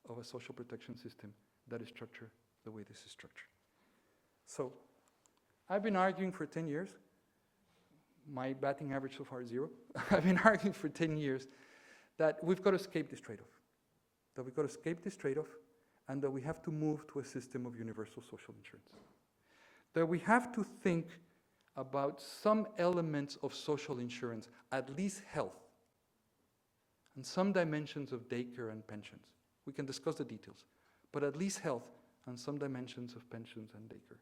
of a social protection system that is structured the way this is structured. So, I've been arguing for 10 years. My batting average so far is 0. I've been arguing for 10 years that we've got to escape this trade-off. That we've got to escape this trade-off, and that we have to move to a system of universal social insurance. That we have to think about some elements of social insurance, at least health, and some dimensions of daycare and pensions. We can discuss the details, but at least health and some dimensions of pensions and daycare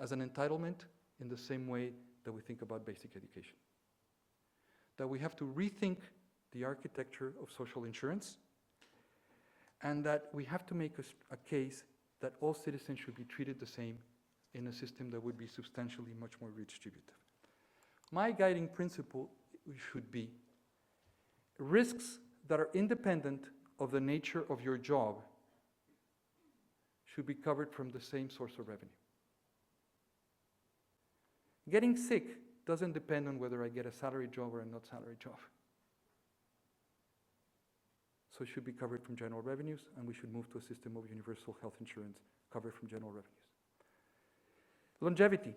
as an entitlement in the same way that we think about basic education. That we have to rethink the architecture of social insurance, and that we have to make a case that all citizens should be treated the same in a system that would be substantially much more redistributive. My guiding principle should be risks that are independent of the nature of your job should be covered from the same source of revenue. Getting sick doesn't depend on whether I get a salary job or a not salary job. So it should be covered from general revenues, and we should move to a system of universal health insurance covered from general revenues. Longevity.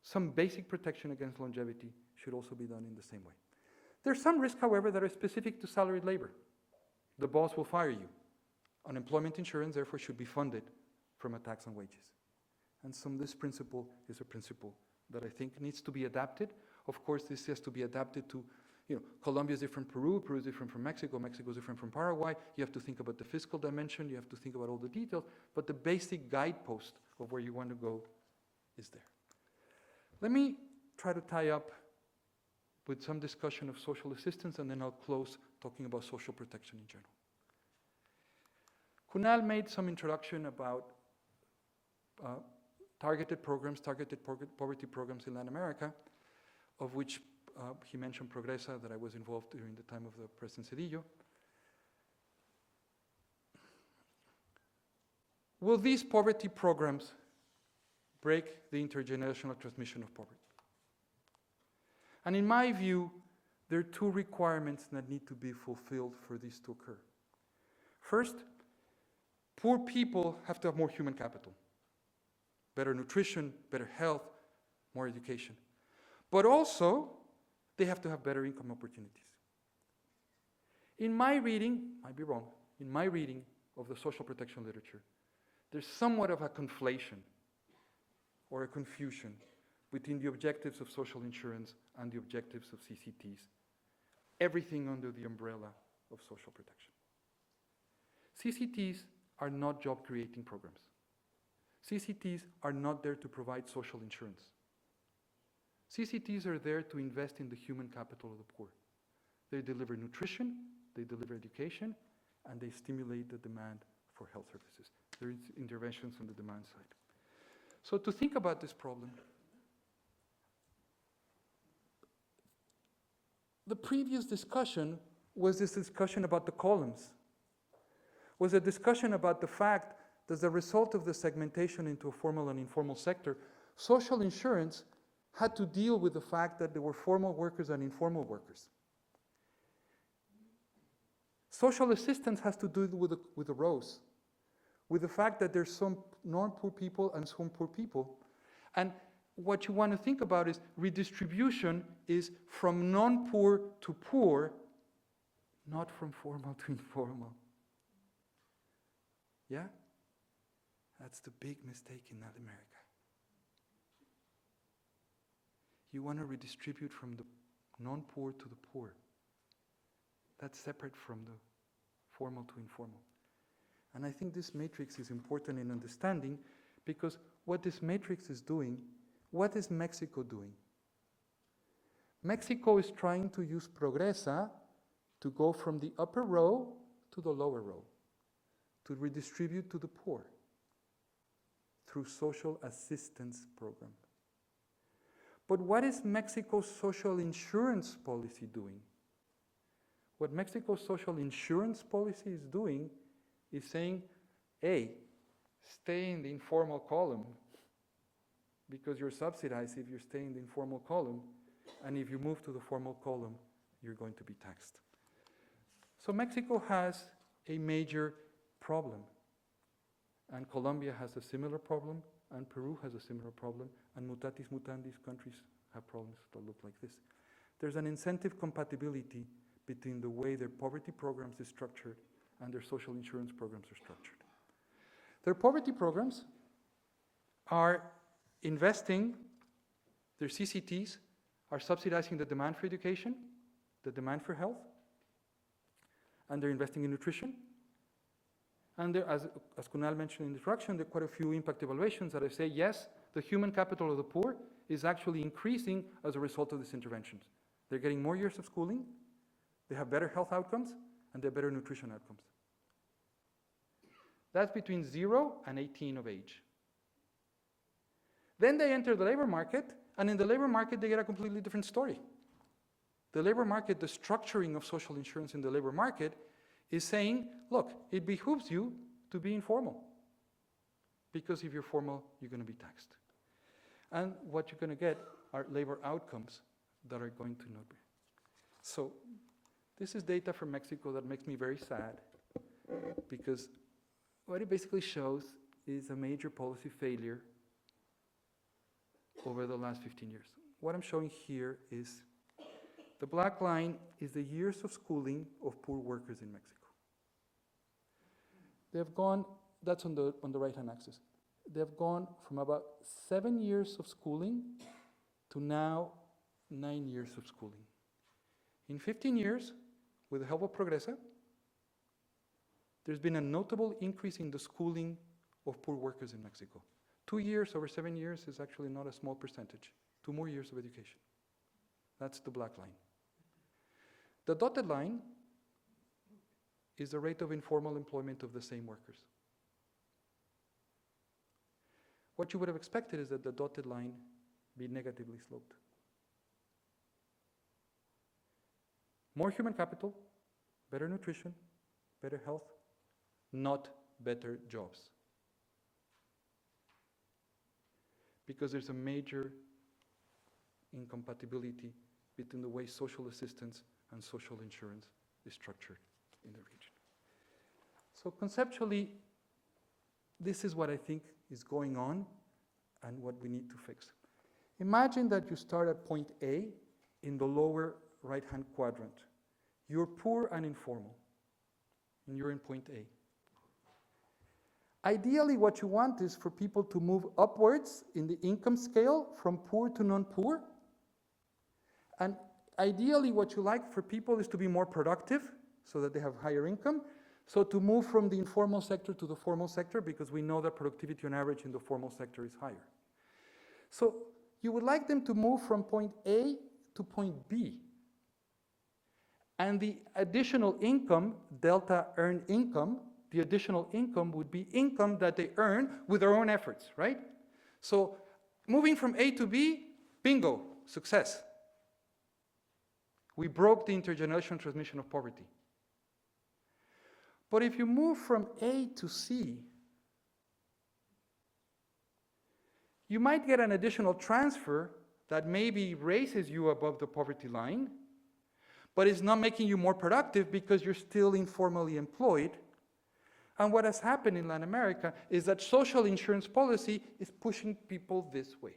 Some basic protection against longevity should also be done in the same way. There's some risks, however, that are specific to salaried labor. The boss will fire you. Unemployment insurance, therefore, should be funded from a tax on wages. And so this principle is a principle that I think needs to be adapted. Of course, this has to be adapted to, Colombia is different from Peru, Peru is different from Mexico, Mexico is different from Paraguay. You have to think about the fiscal dimension, you have to think about all the details, but the basic guidepost of where you want to go is there. Let me try to tie up with some discussion of social assistance, and then I'll close talking about social protection in general. Kunal made some introduction about targeted poverty programs in Latin America, of which he mentioned Progresa, that I was involved during the time of the President Cedillo. Will these poverty programs break the intergenerational transmission of poverty? And in my view, there are two requirements that need to be fulfilled for this to occur. First, poor people have to have more human capital. Better nutrition, better health, more education. But also, they have to have better income opportunities. In my reading, might be wrong, in my reading of the social protection literature, there's somewhat of a conflation or a confusion between the objectives of social insurance and the objectives of CCTs, everything under the umbrella of social protection. CCTs are not job-creating programs. CCTs are not there to provide social insurance. CCTs are there to invest in the human capital of the poor. They deliver nutrition, they deliver education, and they stimulate the demand for health services. There is interventions on the demand side. So to think about this problem, the previous discussion was this discussion about the columns, was a discussion about the fact that as a result of the segmentation into a formal and informal sector, social insurance had to deal with the fact that there were formal workers and informal workers. Social assistance has to do with the rows, with the fact that there's some non-poor people and some poor people. And what you want to think about is redistribution is from non-poor to poor, not from formal to informal. Yeah? That's the big mistake in Latin America. You want to redistribute from the non-poor to the poor. That's separate from the formal to informal. And I think this matrix is important in understanding, because what this matrix is doing, what is Mexico doing? Mexico is trying to use Progresa to go from the upper row to the lower row, to redistribute to the poor through social assistance program. But what is Mexico's social insurance policy doing? What Mexico's social insurance policy is doing is saying, hey, stay in the informal column because you're subsidized if you stay in the informal column, and if you move to the formal column, you're going to be taxed. So Mexico has a major problem, and Colombia has a similar problem, and Peru has a similar problem, and mutatis mutandis countries have problems that look like this. There's an incentive compatibility between the way their poverty programs is structured and their social insurance programs are structured. Their poverty programs are investing, their CCTs are subsidizing the demand for education, the demand for health, and they're investing in nutrition. And there, as Kunal mentioned in the introduction, there are quite a few impact evaluations that I say, yes, the human capital of the poor is actually increasing as a result of these interventions. They're getting more years of schooling, they have better health outcomes, and they have better nutrition outcomes. That's between 0 and 18 of age. Then they enter the labor market, and in the labor market, they get a completely different story. The labor market, the structuring of social insurance in the labor market is saying, look, it behooves you to be informal. Because if you're formal, you're going to be taxed. And what you're going to get are labor outcomes that are going to not be. So this is data from Mexico that makes me very sad, because what it basically shows is a major policy failure over the last 15 years. What I'm showing here is the black line is the years of schooling of poor workers in Mexico. They've gone, that's on the right-hand axis. They've gone from about 7 years of schooling to now 9 years of schooling. In 15 years, with the help of Progresa, there's been a notable increase in the schooling of poor workers in Mexico. 2 years over 7 years is actually not a small percentage. 2 more years of education. That's the black line. The dotted line is the rate of informal employment of the same workers. What you would have expected is that the dotted line be negatively sloped. More human capital, better nutrition, better health, not better jobs. Because there's a major incompatibility between the way social assistance and social insurance is structured in the region. So conceptually, this is what I think is going on and what we need to fix. Imagine that you start at point A in the lower right-hand quadrant. You're poor and informal, and you're in point A. Ideally, what you want is for people to move upwards in the income scale from poor to non-poor. And ideally, what you like for people is to be more productive so that they have higher income. So to move from the informal sector to the formal sector, because we know that productivity on average in the formal sector is higher. So you would like them to move from point A to point B. And the additional income, delta earned income, the additional income would be income that they earn with their own efforts, right? So moving from A to B, bingo, success. We broke the intergenerational transmission of poverty. But if you move from A to C, you might get an additional transfer that maybe raises you above the poverty line, but it's not making you more productive because you're still informally employed. And what has happened in Latin America is that social insurance policy is pushing people this way.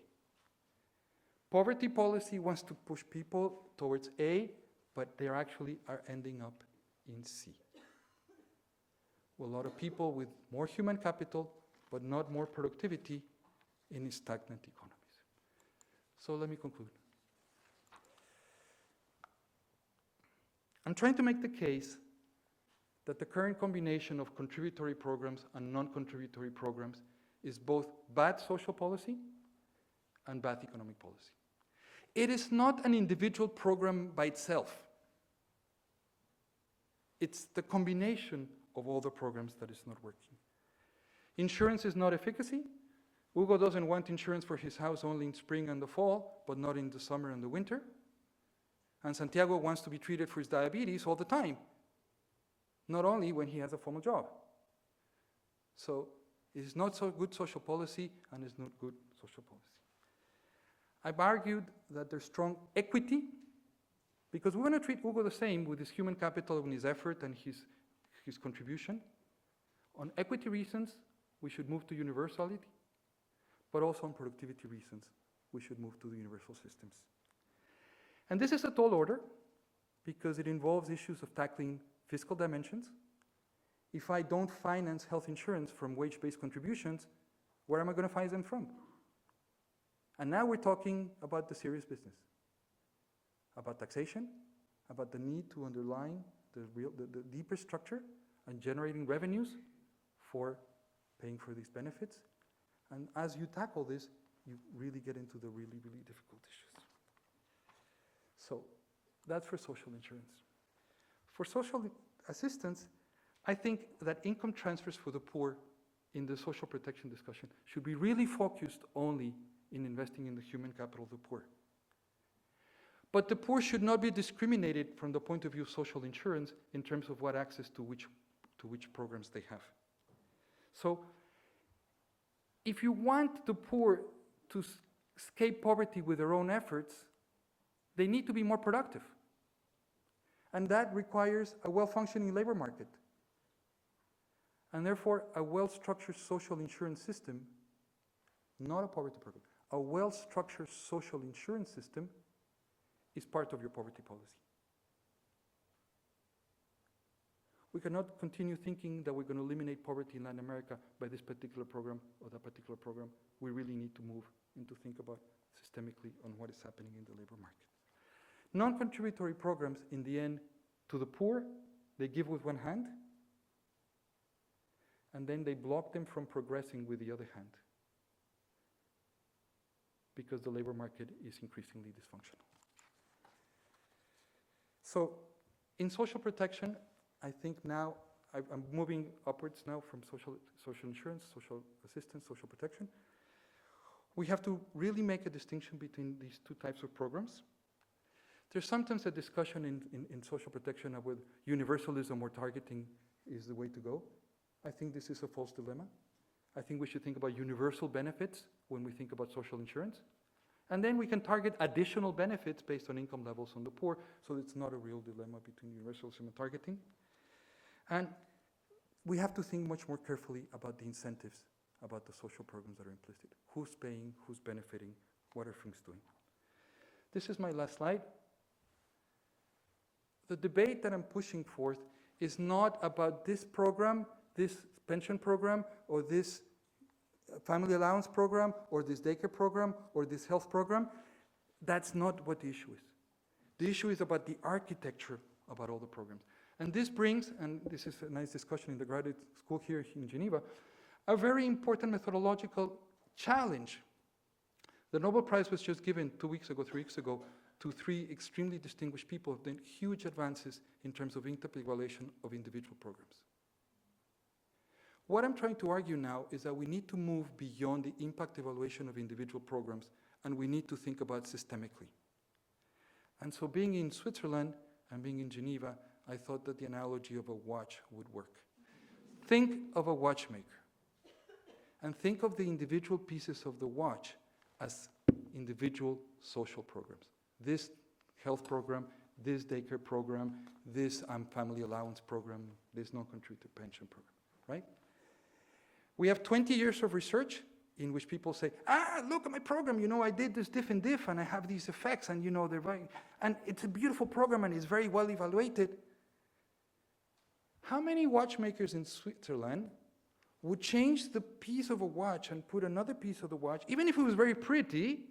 Poverty policy wants to push people towards A, but they actually are ending up in C. A lot of people with more human capital, but not more productivity in stagnant economies. So let me conclude. I'm trying to make the case that the current combination of contributory programs and non-contributory programs is both bad social policy and bad economic policy. It is not an individual program by itself. It's the combination of all the programs that is not working. Insurance is not efficacy. Hugo doesn't want insurance for his house only in spring and the fall, but not in the summer and the winter. And Santiago wants to be treated for his diabetes all the time, not only when he has a formal job. So it is not so good social policy, and it's not good social policy. I've argued that there's strong equity, because we want to treat Hugo the same with his human capital and his effort and his contribution. On equity reasons, we should move to universality, but also on productivity reasons, we should move to the universal systems. And this is a tall order, because it involves issues of tackling fiscal dimensions. If I don't finance health insurance from wage-based contributions, where am I going to finance them from? And now we're talking about the serious business, about taxation, about the need to underline the deeper structure and generating revenues for paying for these benefits. And as you tackle this, you really get into the really, really difficult issues. So that's for social insurance. For social assistance, I think that income transfers for the poor in the social protection discussion should be really focused only in investing in the human capital of the poor. But the poor should not be discriminated from the point of view of social insurance in terms of what access to which programs they have. So, if you want the poor to escape poverty with their own efforts, they need to be more productive. And that requires a well-functioning labor market. And therefore, a well-structured social insurance system, not a poverty program, a well-structured social insurance system is part of your poverty policy. We cannot continue thinking that we're going to eliminate poverty in Latin America by this particular program or that particular program. We really need to move and to think about systemically on what is happening in the labor market. Non-contributory programs, in the end, to the poor, they give with one hand, and then they block them from progressing with the other hand, because the labor market is increasingly dysfunctional. So, in social protection, I think now, I'm moving upwards now from social insurance, social assistance, social protection. We have to really make a distinction between these two types of programs. There's sometimes a discussion in social protection of whether universalism or targeting is the way to go. I think this is a false dilemma. I think we should think about universal benefits when we think about social insurance. And then we can target additional benefits based on income levels on the poor, so it's not a real dilemma between universalism and targeting. And we have to think much more carefully about the incentives, about the social programs that are implicit. Who's paying, who's benefiting, what are things doing? This is my last slide. The debate that I'm pushing forth is not about this program, this pension program, or this family allowance program, or this daycare program, or this health program. That's not what the issue is. The issue is about the architecture about all the programs. And this brings, and this is a nice discussion in the graduate school here in Geneva, a very important methodological challenge. The Nobel Prize was just given 2 weeks ago, 3 weeks ago, to 3 extremely distinguished people who have done huge advances in terms of impact evaluation of individual programs. What I'm trying to argue now is that we need to move beyond the impact evaluation of individual programs, and we need to think about systemically. And so being in Switzerland and being in Geneva, I thought that the analogy of a watch would work. Think of a watchmaker, and think of the individual pieces of the watch as individual social programs. This health program, this daycare program, this family allowance program, this non-contributory pension program, right? We have 20 years of research in which people say, look at my program, you know, I did this diff and diff, and I have these effects, and you know, they're very, and it's a beautiful program, and it's very well evaluated. How many watchmakers in Switzerland would change the piece of a watch and put another piece of the watch, even if it was very pretty,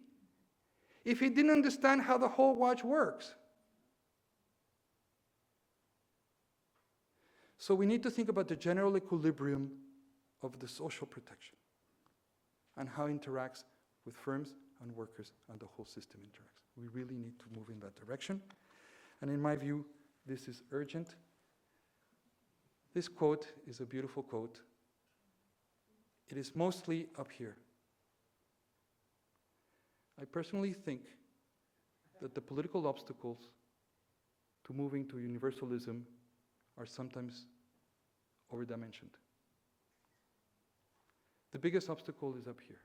if he didn't understand how the whole watch works? So we need to think about the general equilibrium of the social protection and how it interacts with firms and workers and the whole system interacts. We really need to move in that direction. And in my view, this is urgent. This quote is a beautiful quote. It is mostly up here. I personally think that the political obstacles to moving to universalism are sometimes overdimensioned. The biggest obstacle is up here.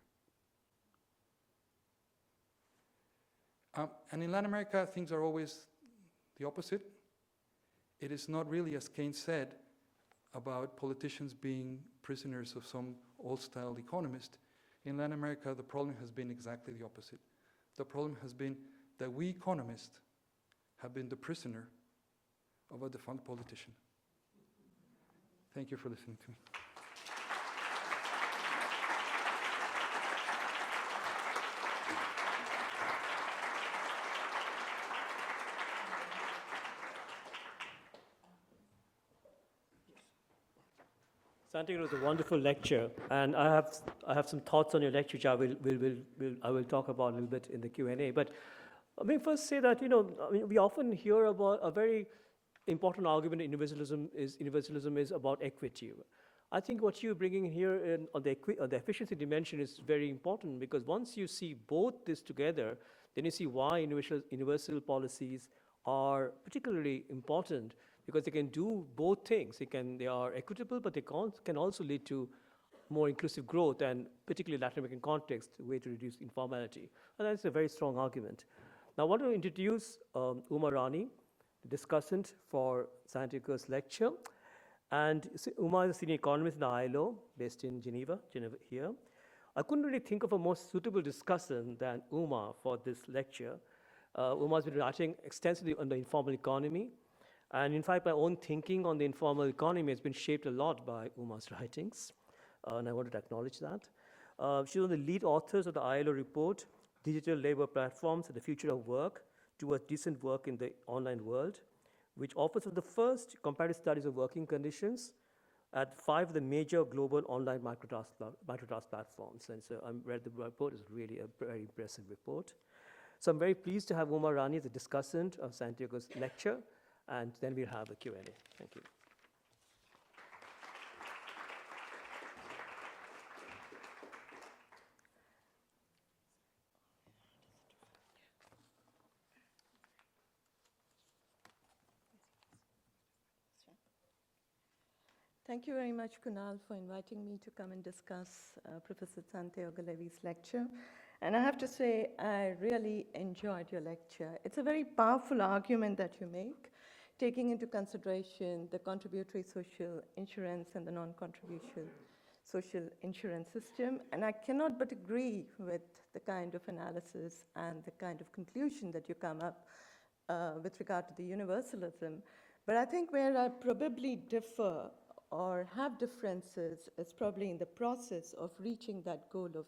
And in Latin America, things are always the opposite. It is not really, as Keynes said, about politicians being prisoners of some old-style economist. In Latin America, the problem has been exactly the opposite. The problem has been that we economists have been the prisoner of a defunct politician. Thank you for listening to me. Santiago, it was a wonderful lecture, and I have some thoughts on your lecture, which I will talk about a little bit in the Q&A. But I mean, first say that we often hear about a very important argument in universalism is about equity. I think what you're bringing here on the efficiency dimension is very important, because once you see both this together, then you see why universal policies are particularly important, because they can do both things. They are equitable, but they can also lead to more inclusive growth, and particularly Latin American context, a way to reduce informality. And that's a very strong argument. Now I want to introduce Uma Rani, the discussant for Santiago's lecture. And Uma is a senior economist in the ILO, based in Geneva here. I couldn't really think of a more suitable discussant than Uma for this lecture. Uma has been writing extensively on the informal economy. And in fact, my own thinking on the informal economy has been shaped a lot by Uma's writings. And I wanted to acknowledge that. She's one of the lead authors of the ILO report, Digital Labor Platforms and the Future of Work Towards Decent Work in the Online World, which offers the first comparative studies of working conditions at 5 of the major global online microtask platforms. And so I read the report. It's really a very impressive report. So I'm very pleased to have Uma Rani as a discussant of Santiago's lecture, and then we'll have a Q&A. Thank you. Thank you very much, Kunal, for inviting me to come and discuss Professor Santiago Levy's lecture. And I have to say, I really enjoyed your lecture. It's a very powerful argument that you make, taking into consideration the contributory social insurance and the non-contributory social insurance system. And I cannot but agree with the kind of analysis and the kind of conclusion that you come up with regard to the universalism. But I think where I probably differ or have differences is probably in the process of reaching that goal of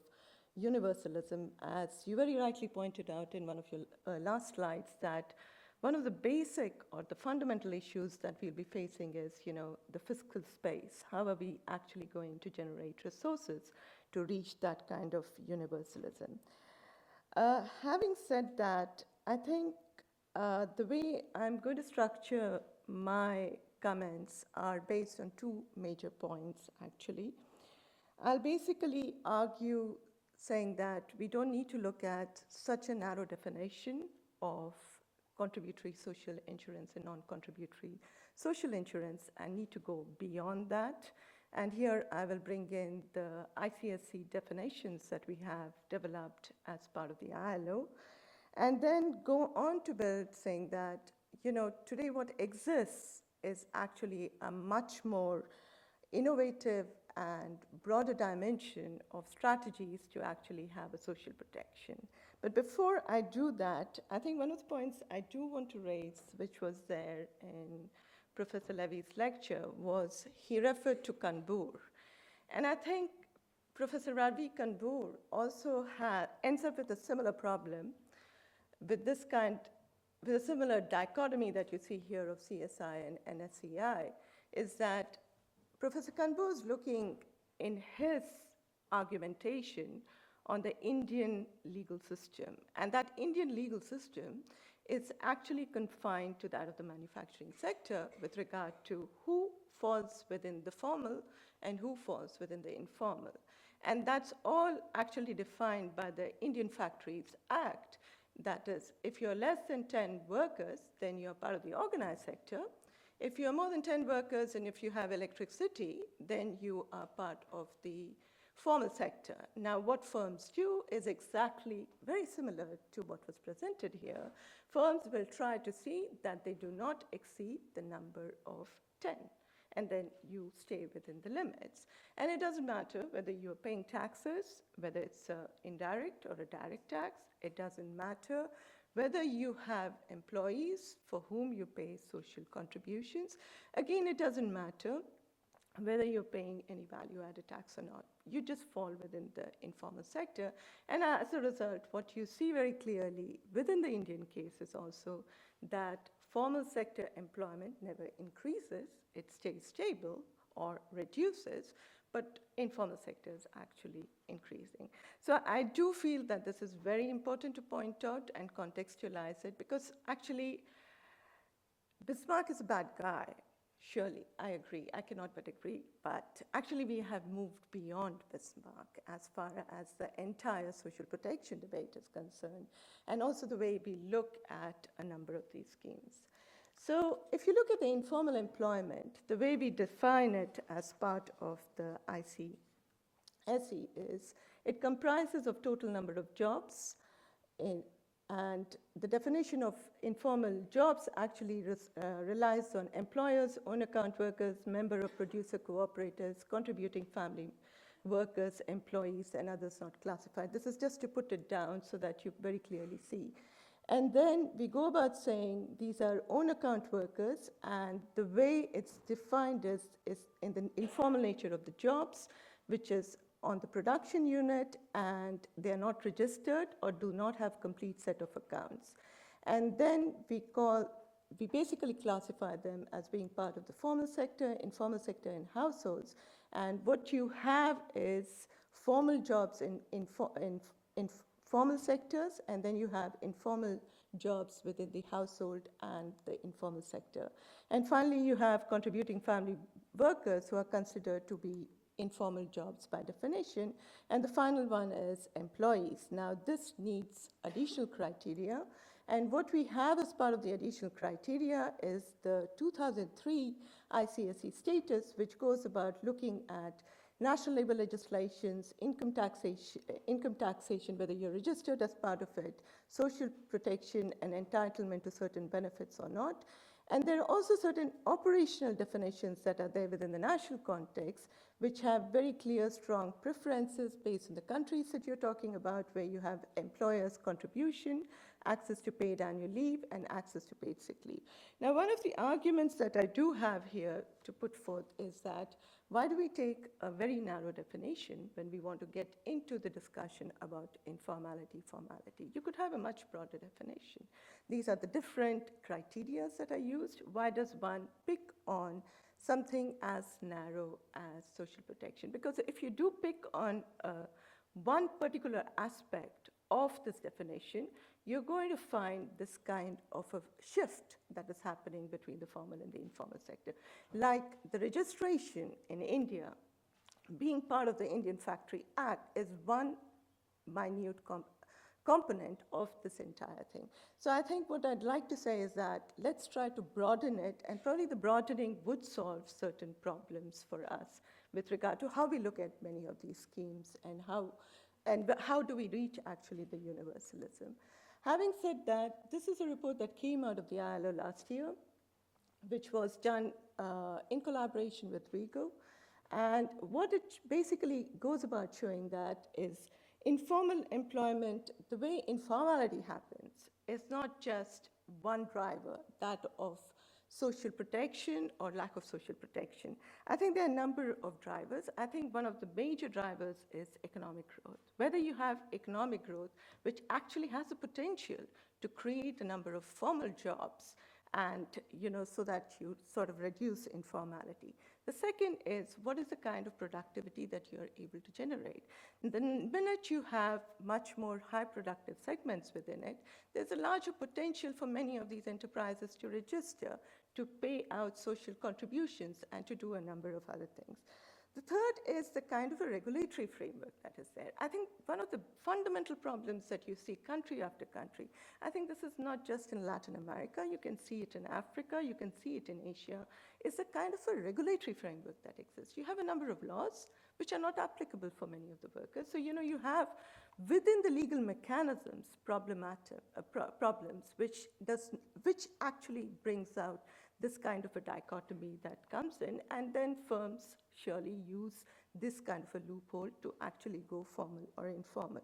universalism. As you very rightly pointed out in one of your last slides, that one of the basic or the fundamental issues that we'll be facing is, the fiscal space. How are we actually going to generate resources to reach that kind of universalism? Having said that, I think the way I'm going to structure my comments are based on 2 major points, actually. I'll basically argue saying that we don't need to look at such a narrow definition of contributory social insurance and non-contributory social insurance and need to go beyond that. And here I will bring in the ICSC definitions that we have developed as part of the ILO, and then go on to build saying that, today what exists is actually a much more innovative and broader dimension of strategies to actually have a social protection. But before I do that, I think one of the points I do want to raise, which was there in Professor Levy's lecture, was he referred to Kanbur. And I think Professor Ravi Kanbur also ends up with a similar problem with this with a similar dichotomy that you see here of CSI and NSCI, is that Professor Kanbur is looking in his argumentation on the Indian legal system. And that Indian legal system is actually confined to that of the manufacturing sector with regard to who falls within the formal and who falls within the informal. And that's all actually defined by the Indian Factories Act. That is, if you're less than 10 workers, then you're part of the organized sector. If you're more than 10 workers and if you have electricity, then you are part of the formal sector. Now, what firms do is exactly very similar to what was presented here. Firms will try to see that they do not exceed the number of 10. And then you stay within the limits. And it doesn't matter whether you're paying taxes, whether it's an indirect or a direct tax. It doesn't matter whether you have employees for whom you pay social contributions. Again, it doesn't matter whether you're paying any value-added tax or not. You just fall within the informal sector. And as a result, what you see very clearly within the Indian case is also that formal sector employment never increases, it stays stable or reduces, but informal sector is actually increasing. So I do feel that this is very important to point out and contextualize it, because actually Bismarck is a bad guy. Surely, I agree. I cannot but agree. But actually, we have moved beyond Bismarck as far as the entire social protection debate is concerned, and also the way we look at a number of these schemes. So if you look at the informal employment, the way we define it as part of the ICSE is it comprises of total number of jobs and the definition of informal jobs actually relies on employers, own-account workers, member of producer cooperators, contributing family workers, employees, and others not classified. This is just to put it down so that you very clearly see. And then we go about saying these are own-account workers, and the way it's defined is in the informal nature of the jobs, which is on the production unit, and they're not registered or do not have complete set of accounts. And then we basically classify them as being part of the formal sector, informal sector, and households. And what you have is formal jobs in formal sectors, and then you have informal jobs within the household and the informal sector. And finally, you have contributing family workers who are considered to be informal jobs by definition. And the final one is employees. Now, this needs additional criteria. And what we have as part of the additional criteria is the 2003 ICSE status, which goes about looking at national labor legislations, income taxation, whether you're registered as part of it, social protection and entitlement to certain benefits or not. And there are also certain operational definitions that are there within the national context, which have very clear, strong preferences based on the countries that you're talking about, where you have employers' contribution, access to paid annual leave, and access to paid sick leave. Now, one of the arguments that I do have here to put forth is that why do we take a very narrow definition when we want to get into the discussion about informality, formality? You could have a much broader definition. These are the different criteria that are used. Why does one pick on something as narrow as social protection? Because if you do pick on one particular aspect of this definition, you're going to find this kind of a shift that is happening between the formal and the informal sector. Like the registration in India, being part of the Indian Factory Act is one minute component of this entire thing. So I think what I'd like to say is that let's try to broaden it, and probably the broadening would solve certain problems for us with regard to how we look at many of these schemes and how do we reach actually the universalism. Having said that, this is a report that came out of the ILO last year, which was done in collaboration with WIGO. And what it basically goes about showing that is informal employment, the way informality happens, is not just one driver, that of social protection or lack of social protection. I think there are a number of drivers. I think one of the major drivers is economic growth. Whether you have economic growth, which actually has the potential to create a number of formal jobs, and so that you sort of reduce informality. The second is, what is the kind of productivity that you're able to generate? The minute you have much more high productive segments within it, there's a larger potential for many of these enterprises to register, to pay out social contributions, and to do a number of other things. The third is the kind of a regulatory framework that is there. I think one of the fundamental problems that you see country after country, I think this is not just in Latin America, you can see it in Africa, you can see it in Asia, is a kind of a regulatory framework that exists. You have a number of laws which are not applicable for many of the workers. So, you have within the legal mechanisms problems which actually brings out this kind of a dichotomy that comes in, and then firms surely use this kind of a loophole to actually go formal or informal.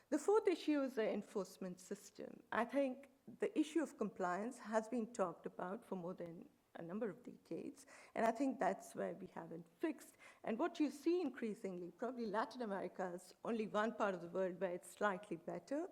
The fourth issue is the enforcement system. I think the issue of compliance has been talked about for more than a number of decades, and I think that's where we haven't fixed. And what you see increasingly, probably Latin America is only one part of the world where it's slightly better.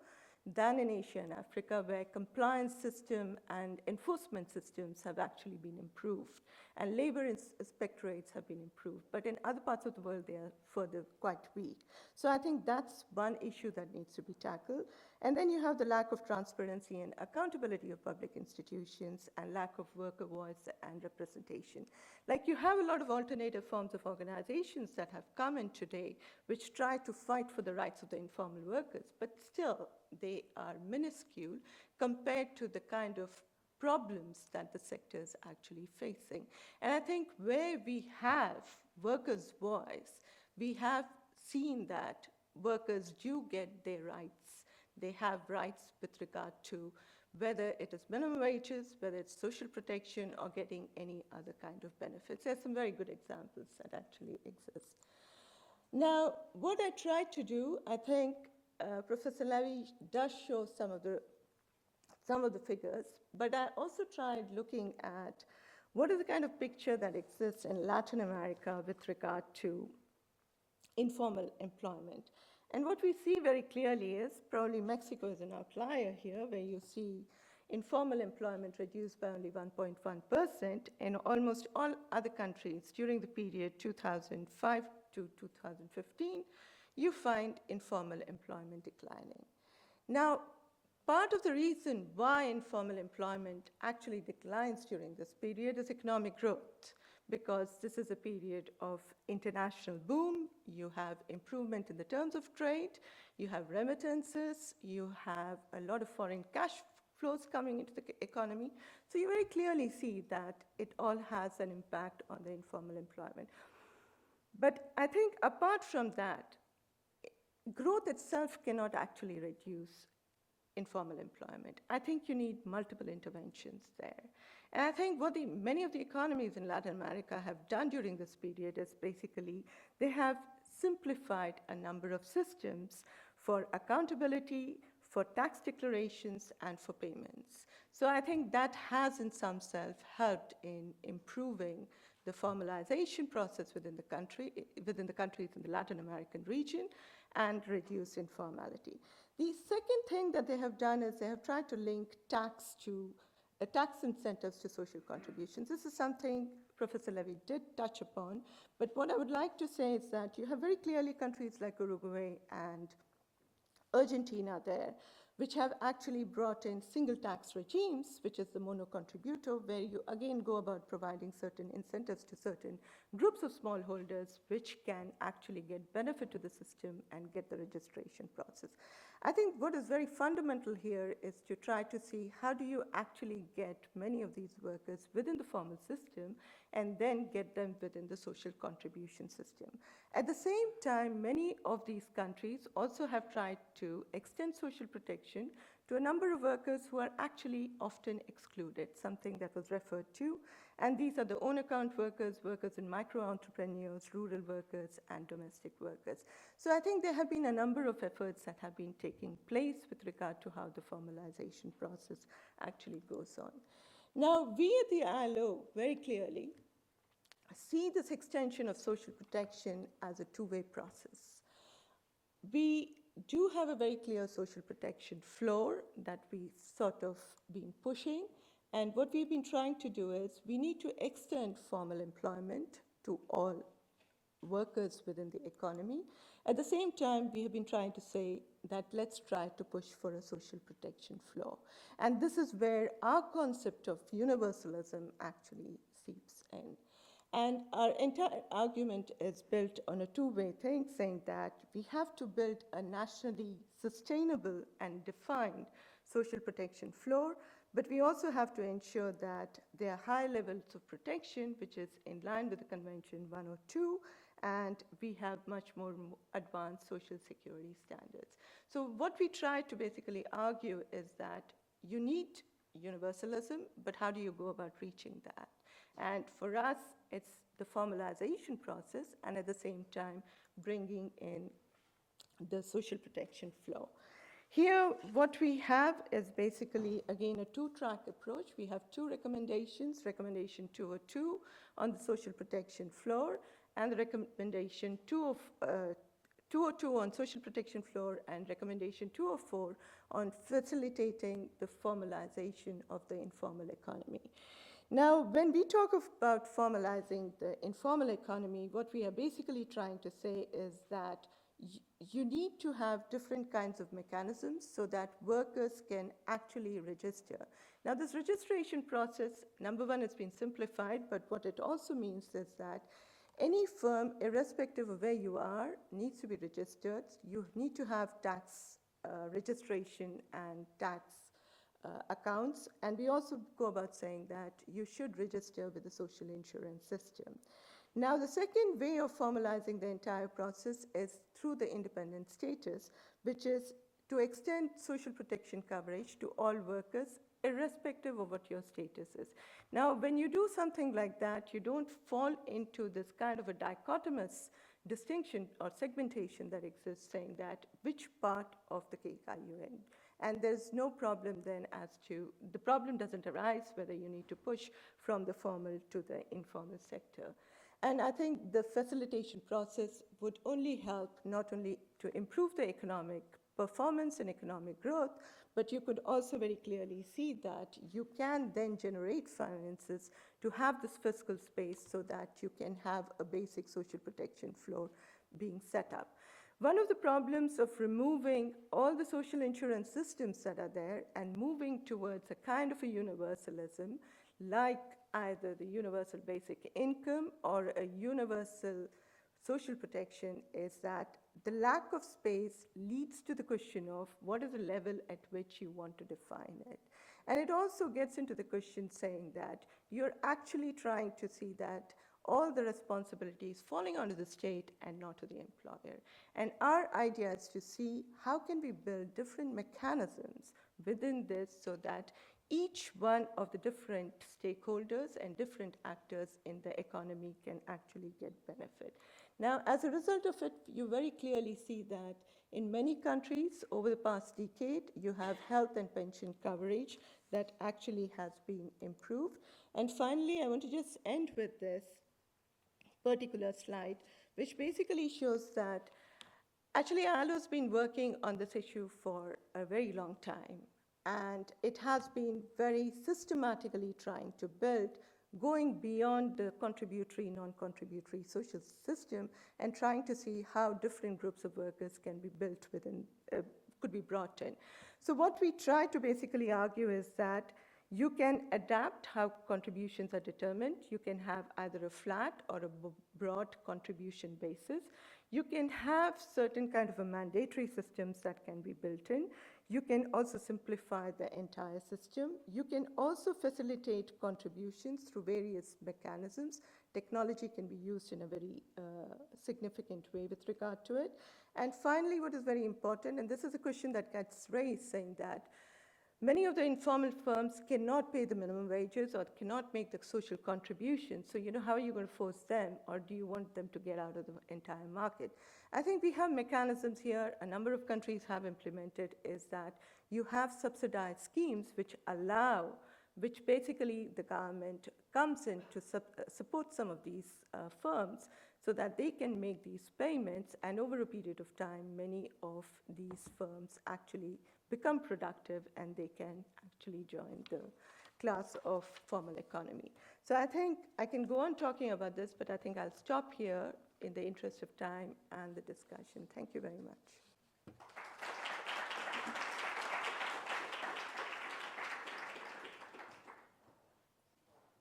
than in Asia and Africa, where compliance system and enforcement systems have actually been improved, and labor inspectorates have been improved. But in other parts of the world, they are further quite weak. So I think that's one issue that needs to be tackled. And then you have the lack of transparency and accountability of public institutions and lack of worker voice and representation. Like, you have a lot of alternative forms of organizations that have come in today which try to fight for the rights of the informal workers, but still they are minuscule compared to the kind of problems that the sector is actually facing. And I think where we have workers' voice, we have seen that workers do get their rights. They have rights with regard to whether it is minimum wages, whether it's social protection, or getting any other kind of benefits. There's some very good examples that actually exist. Now, what I tried to do, I think Professor Levy does show some of the figures, but I also tried looking at what is the kind of picture that exists in Latin America with regard to informal employment. And what we see very clearly is, probably Mexico is an outlier here, where you see informal employment reduced by only 1.1%. In almost all other countries during the period 2005 to 2015, you find informal employment declining. Now, part of the reason why informal employment actually declines during this period is economic growth, because this is a period of international boom. You have improvement in the terms of trade, you have remittances, you have a lot of foreign cash flows coming into the economy. So you very clearly see that it all has an impact on the informal employment. But I think apart from that, growth itself cannot actually reduce informal employment. I think you need multiple interventions there. And I think what many of the economies in Latin America have done during this period is basically they have simplified a number of systems for accountability, for tax declarations, and for payments. So I think that has in some sense helped in improving the formalization process within the countries in the Latin American region, and reduce informality. The second thing that they have done is they have tried to link tax incentives to social contributions. This is something Professor Levy did touch upon, but what I would like to say is that you have very clearly countries like Uruguay and Argentina there, which have actually brought in single tax regimes, which is the mono-contributor, where you again go about providing certain incentives to certain groups of smallholders, which can actually get benefit to the system and get the registration process. I think what is very fundamental here is to try to see how do you actually get many of these workers within the formal system and then get them within the social contribution system. At the same time, many of these countries also have tried to extend social protection to a number of workers who are actually often excluded, something that was referred to. And these are the own account workers, workers in micro-entrepreneurs, rural workers, and domestic workers. So I think there have been a number of efforts that have been taking place with regard to how the formalization process actually goes on. Now, we at the ILO very clearly see this extension of social protection as a two-way process. We do have a very clear social protection floor that we sort of been pushing. And what we've been trying to do is we need to extend formal employment to all workers within the economy. At the same time, we have been trying to say that let's try to push for a social protection floor. And this is where our concept of universalism actually seeps in. And our entire argument is built on a two-way thing, saying that we have to build a nationally sustainable and defined social protection floor, but we also have to ensure that there are high levels of protection, which is in line with the Convention 102, and we have much more advanced social security standards. So what we try to basically argue is that you need universalism, but how do you go about reaching that? And for us, it's the formalization process, and at the same time, bringing in the social protection flow. Here, what we have is basically, again, a two-track approach. We have two recommendations, recommendation 202 on the social protection floor, and the recommendation 204 202 on social protection floor and recommendation 204 on facilitating the formalization of the informal economy. Now, when we talk about formalizing the informal economy, what we are basically trying to say is that you need to have different kinds of mechanisms so that workers can actually register. Now, this registration process, number one, it's been simplified, but what it also means is that any firm, irrespective of where you are, needs to be registered. You need to have tax registration and tax accounts, and we also go about saying that you should register with the social insurance system. Now, the second way of formalizing the entire process is through the independent status, which is to extend social protection coverage to all workers, irrespective of what your status is. Now, when you do something like that, you don't fall into this kind of a dichotomous distinction or segmentation that exists, saying that which part of the cake are you in? And there's no problem then as to, the problem doesn't arise whether you need to push from the formal to the informal sector. And I think the facilitation process would only help not only to improve the economic performance and economic growth, but you could also very clearly see that you can then generate finances to have this fiscal space so that you can have a basic social protection floor being set up. One of the problems of removing all the social insurance systems that are there and moving towards a kind of a universalism, like either the universal basic income or a universal social protection, is that the lack of space leads to the question of what is the level at which you want to define it. And it also gets into the question saying that you're actually trying to see that all the responsibilities falling onto the state and not to the employer. And our idea is to see how can we build different mechanisms within this so that each one of the different stakeholders and different actors in the economy can actually get benefit. Now, as a result of it, you very clearly see that in many countries over the past decade, you have health and pension coverage that actually has been improved. And finally, I want to just end with this particular slide, which basically shows that actually ILO's been working on this issue for a very long time. And it has been very systematically trying to build, going beyond the contributory, non-contributory social system, and trying to see how different groups of workers can be built within, could be brought in. So what we try to basically argue is that you can adapt how contributions are determined. You can have either a flat or a broad contribution basis. You can have certain kind of a mandatory systems that can be built in. You can also simplify the entire system. You can also facilitate contributions through various mechanisms. Technology can be used in a very significant way with regard to it. And finally, what is very important, and this is a question that gets raised, saying that many of the informal firms cannot pay the minimum wages or cannot make the social contributions. So, how are you going to force them, or do you want them to get out of the entire market? I think we have mechanisms here, a number of countries have implemented, is that you have subsidized schemes which allow, which basically the government comes in to support some of these firms so that they can make these payments, and over a period of time, many of these firms actually become productive and they can actually join the class of formal economy. So I think I can go on talking about this, but I think I'll stop here in the interest of time and the discussion. Thank you very much.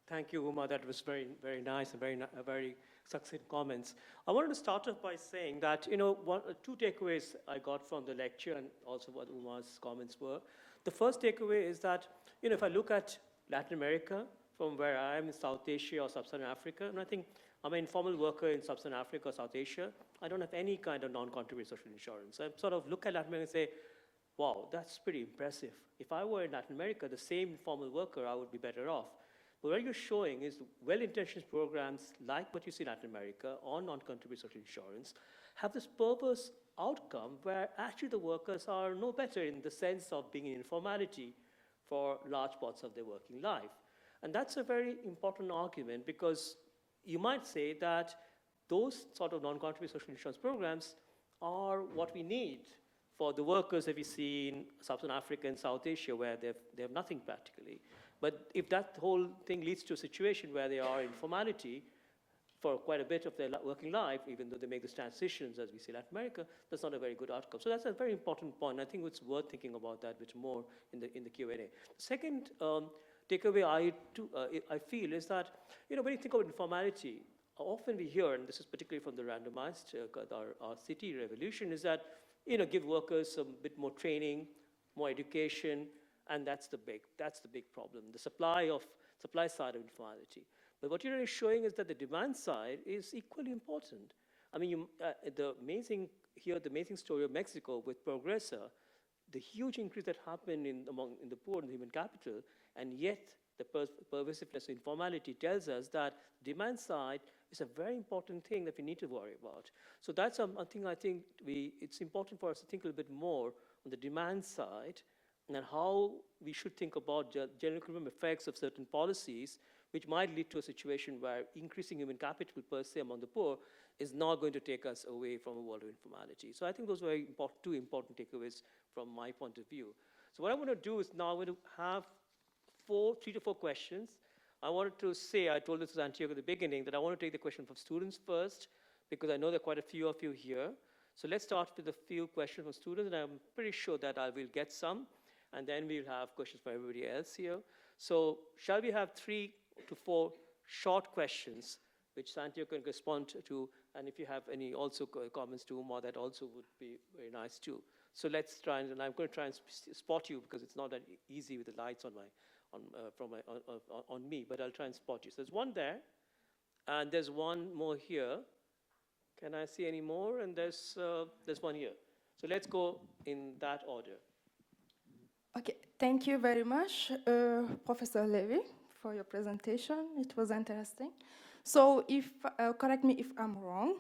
Thank you, Uma. That was very, very nice and very succinct comments. I wanted to start off by saying that, two takeaways I got from the lecture and also what Uma's comments were. The first takeaway is that, if I look at Latin America, from where I am in South Asia or Sub-Saharan Africa, and I think I'm an informal worker in Sub-Saharan Africa or South Asia, I don't have any kind of non-contributory social insurance. I sort of look at Latin America and say, wow, that's pretty impressive. If I were in Latin America, the same informal worker, I would be better off. But what you're showing is well-intentioned programs like what you see in Latin America on non-contributory social insurance have this purpose outcome where actually the workers are no better in the sense of being in informality for large parts of their working life. And that's a very important argument, because you might say that those sort of non-contributory social insurance programs are what we need for the workers that we see in Sub-Saharan Africa and South Asia, where they have nothing practically. But if that whole thing leads to a situation where they are in informality for quite a bit of their working life, even though they make these transitions, as we see in Latin America, that's not a very good outcome. So that's a very important point. I think it's worth thinking about that a bit more in the Q&A. The second takeaway I feel is that, when you think about informality, often we hear, and this is particularly from the randomized, our city revolution, is that, give workers a bit more training, more education, and that's the big problem, the supply side of informality. But what you're really showing is that the demand side is equally important. I mean, the amazing story of Mexico with Progresa, the huge increase that happened in the poor and the human capital, and yet the pervasiveness of informality tells us that demand side is a very important thing that we need to worry about. So that's something I think it's important for us to think a little bit more on the demand side and how we should think about general equilibrium effects of certain policies, which might lead to a situation where increasing human capital per se among the poor is not going to take us away from a world of informality. So I think those are two important takeaways from my point of view. So what I want to do is now I'm going to have 3 to 4 questions. I wanted to say, I told this to Santiago at the beginning, that I want to take the question from students first, because I know there are quite a few of you here. So let's start with a few questions from students, and I'm pretty sure that I will get some, and then we'll have questions for everybody else here. So shall we have 3 to 4 short questions, which Santiago can respond to, and if you have any also comments to Umar, that also would be very nice too. So let's try, and I'm going to try and spot you, because it's not that easy with the lights on me, but I'll try and spot you. So there's one there, and there's one more here. Can I see any more? And there's one here. So let's go in that order. Okay, thank you very much, Professor Levy, for your presentation. It was interesting. So correct me if I'm wrong,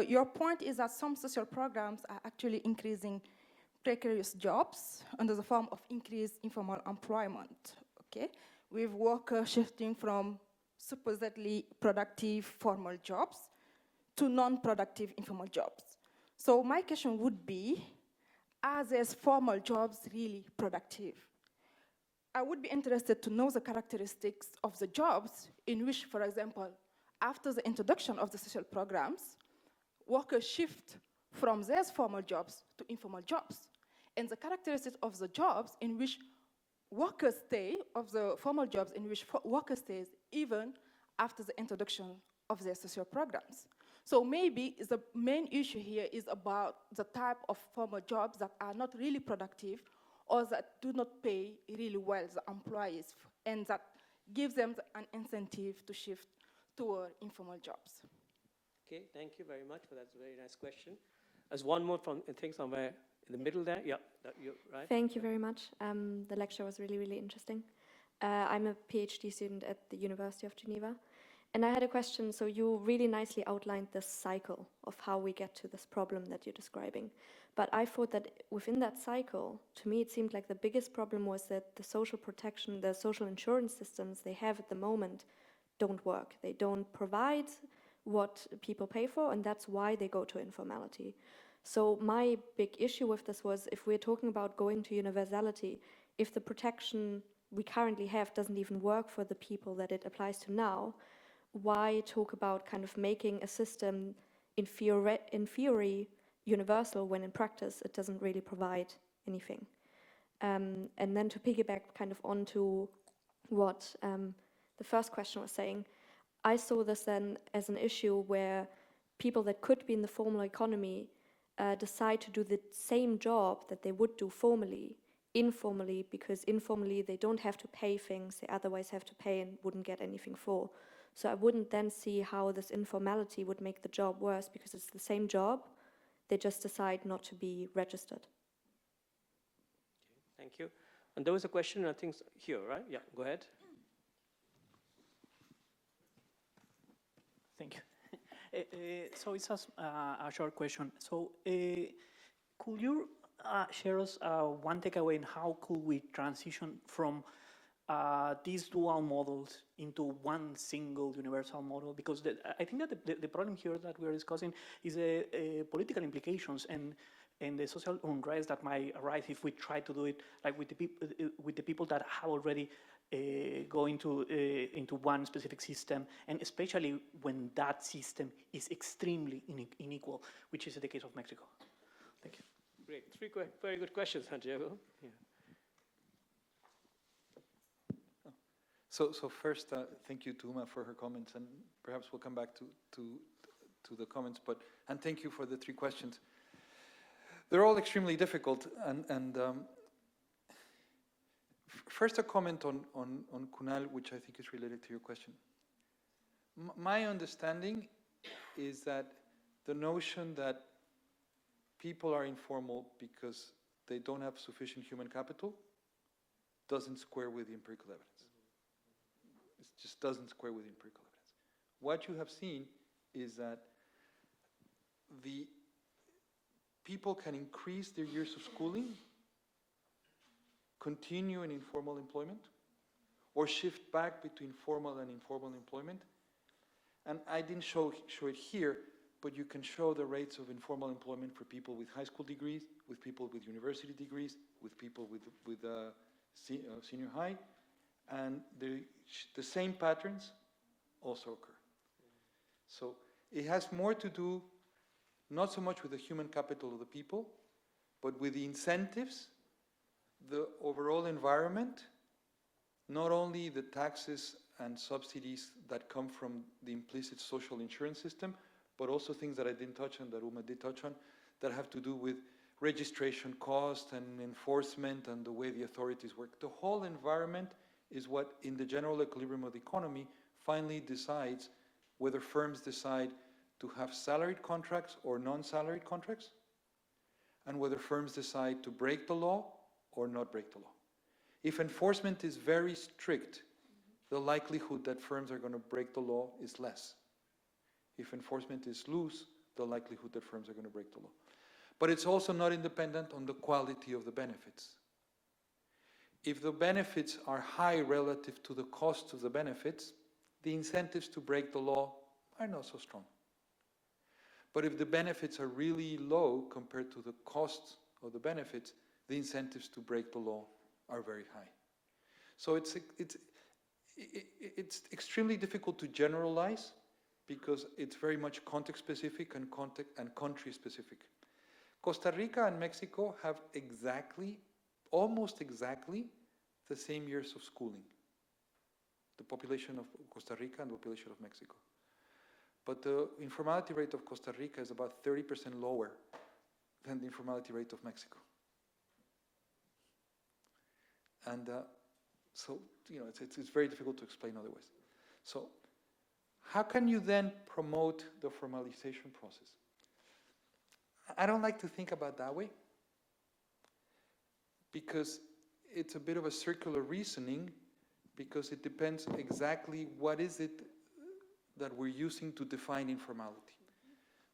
your point is that some social programs are actually increasing precarious jobs under the form of increased informal employment, okay? With workers shifting from supposedly productive formal jobs to non-productive informal jobs. So my question would be, are these formal jobs really productive? I would be interested to know the characteristics of the jobs in which, for example, after the introduction of the social programs, workers shift from these formal jobs to informal jobs. And the characteristics of the jobs in which workers stay, of the formal jobs in which workers stay even after the introduction of their social programs. So maybe the main issue here is about the type of formal jobs that are not really productive or that do not pay really well the employees, and that gives them an incentive to shift toward informal jobs. Okay, thank you very much for that. It's a very nice question. There's one more from, I think, somewhere in the middle there. Yeah, you're right. Thank you very much. The lecture was really, really interesting. I'm a PhD student at the University of Geneva. And I had a question. So you really nicely outlined this cycle of how we get to this problem that you're describing. But I thought that within that cycle, to me, it seemed like the biggest problem was that the social protection, the social insurance systems they have at the moment don't work. They don't provide what people pay for, and that's why they go to informality. So my big issue with this was, if we're talking about going to universality, if the protection we currently have doesn't even work for the people that it applies to now, why talk about kind of making a system in theory universal when in practice it doesn't really provide anything? And then to piggyback kind of onto what the first question was saying, I saw this then as an issue where people that could be in the formal economy decide to do the same job that they would do formally, informally, because informally they don't have to pay things they otherwise have to pay and wouldn't get anything for. So I wouldn't then see how this informality would make the job worse, because it's the same job, they just decide not to be registered. Okay, thank you. And there was a question, I think, here, right? Yeah, go ahead. Thank you. So it's a short question. So could you share us one takeaway in how could we transition from these dual models into one single universal model? Because I think that the problem here that we are discussing is political implications and the social unrest that might arise if we try to do it like with the people that have already go into one specific system, and especially when that system is extremely unequal, which is the case of Mexico. Thank you. Great. Three very good questions, Santiago. Yeah. So first, thank you to Uma for her comments, and perhaps we'll come back to the comments, and thank you for the three questions. They're all extremely difficult, and first a comment on Kunal, which I think is related to your question. My understanding is that the notion that people are informal because they don't have sufficient human capital doesn't square with the empirical evidence. It just doesn't square with the empirical evidence. What you have seen is that the people can increase their years of schooling, continue in informal employment, or shift back between formal and informal employment. And I didn't show it here, but you can show the rates of informal employment for people with high school degrees, with people with university degrees, with people with senior high, and the same patterns also occur. So it has more to do not so much with the human capital of the people, but with the incentives, the overall environment, not only the taxes and subsidies that come from the implicit social insurance system, but also things that I didn't touch on, that Uma did touch on, that have to do with registration cost and enforcement and the way the authorities work. The whole environment is what, in the general equilibrium of the economy, finally decides whether firms decide to have salaried contracts or non-salaried contracts, and whether firms decide to break the law or not break the law. If enforcement is very strict, the likelihood that firms are going to break the law is less. If enforcement is loose, the likelihood that firms are going to break the law. But it's also not independent on the quality of the benefits. If the benefits are high relative to the cost of the benefits, the incentives to break the law are not so strong. But if the benefits are really low compared to the costs of the benefits, the incentives to break the law are very high. So it's extremely difficult to generalize because it's very much context-specific and country-specific. Costa Rica and Mexico have almost exactly, the same years of schooling. The population of Costa Rica and the population of Mexico. But the informality rate of Costa Rica is about 30% lower than the informality rate of Mexico. And so, it's very difficult to explain otherwise. So, how can you then promote the formalization process? I don't like to think about that way because it's a bit of a circular reasoning, because it depends exactly what is it that we're using to define informality.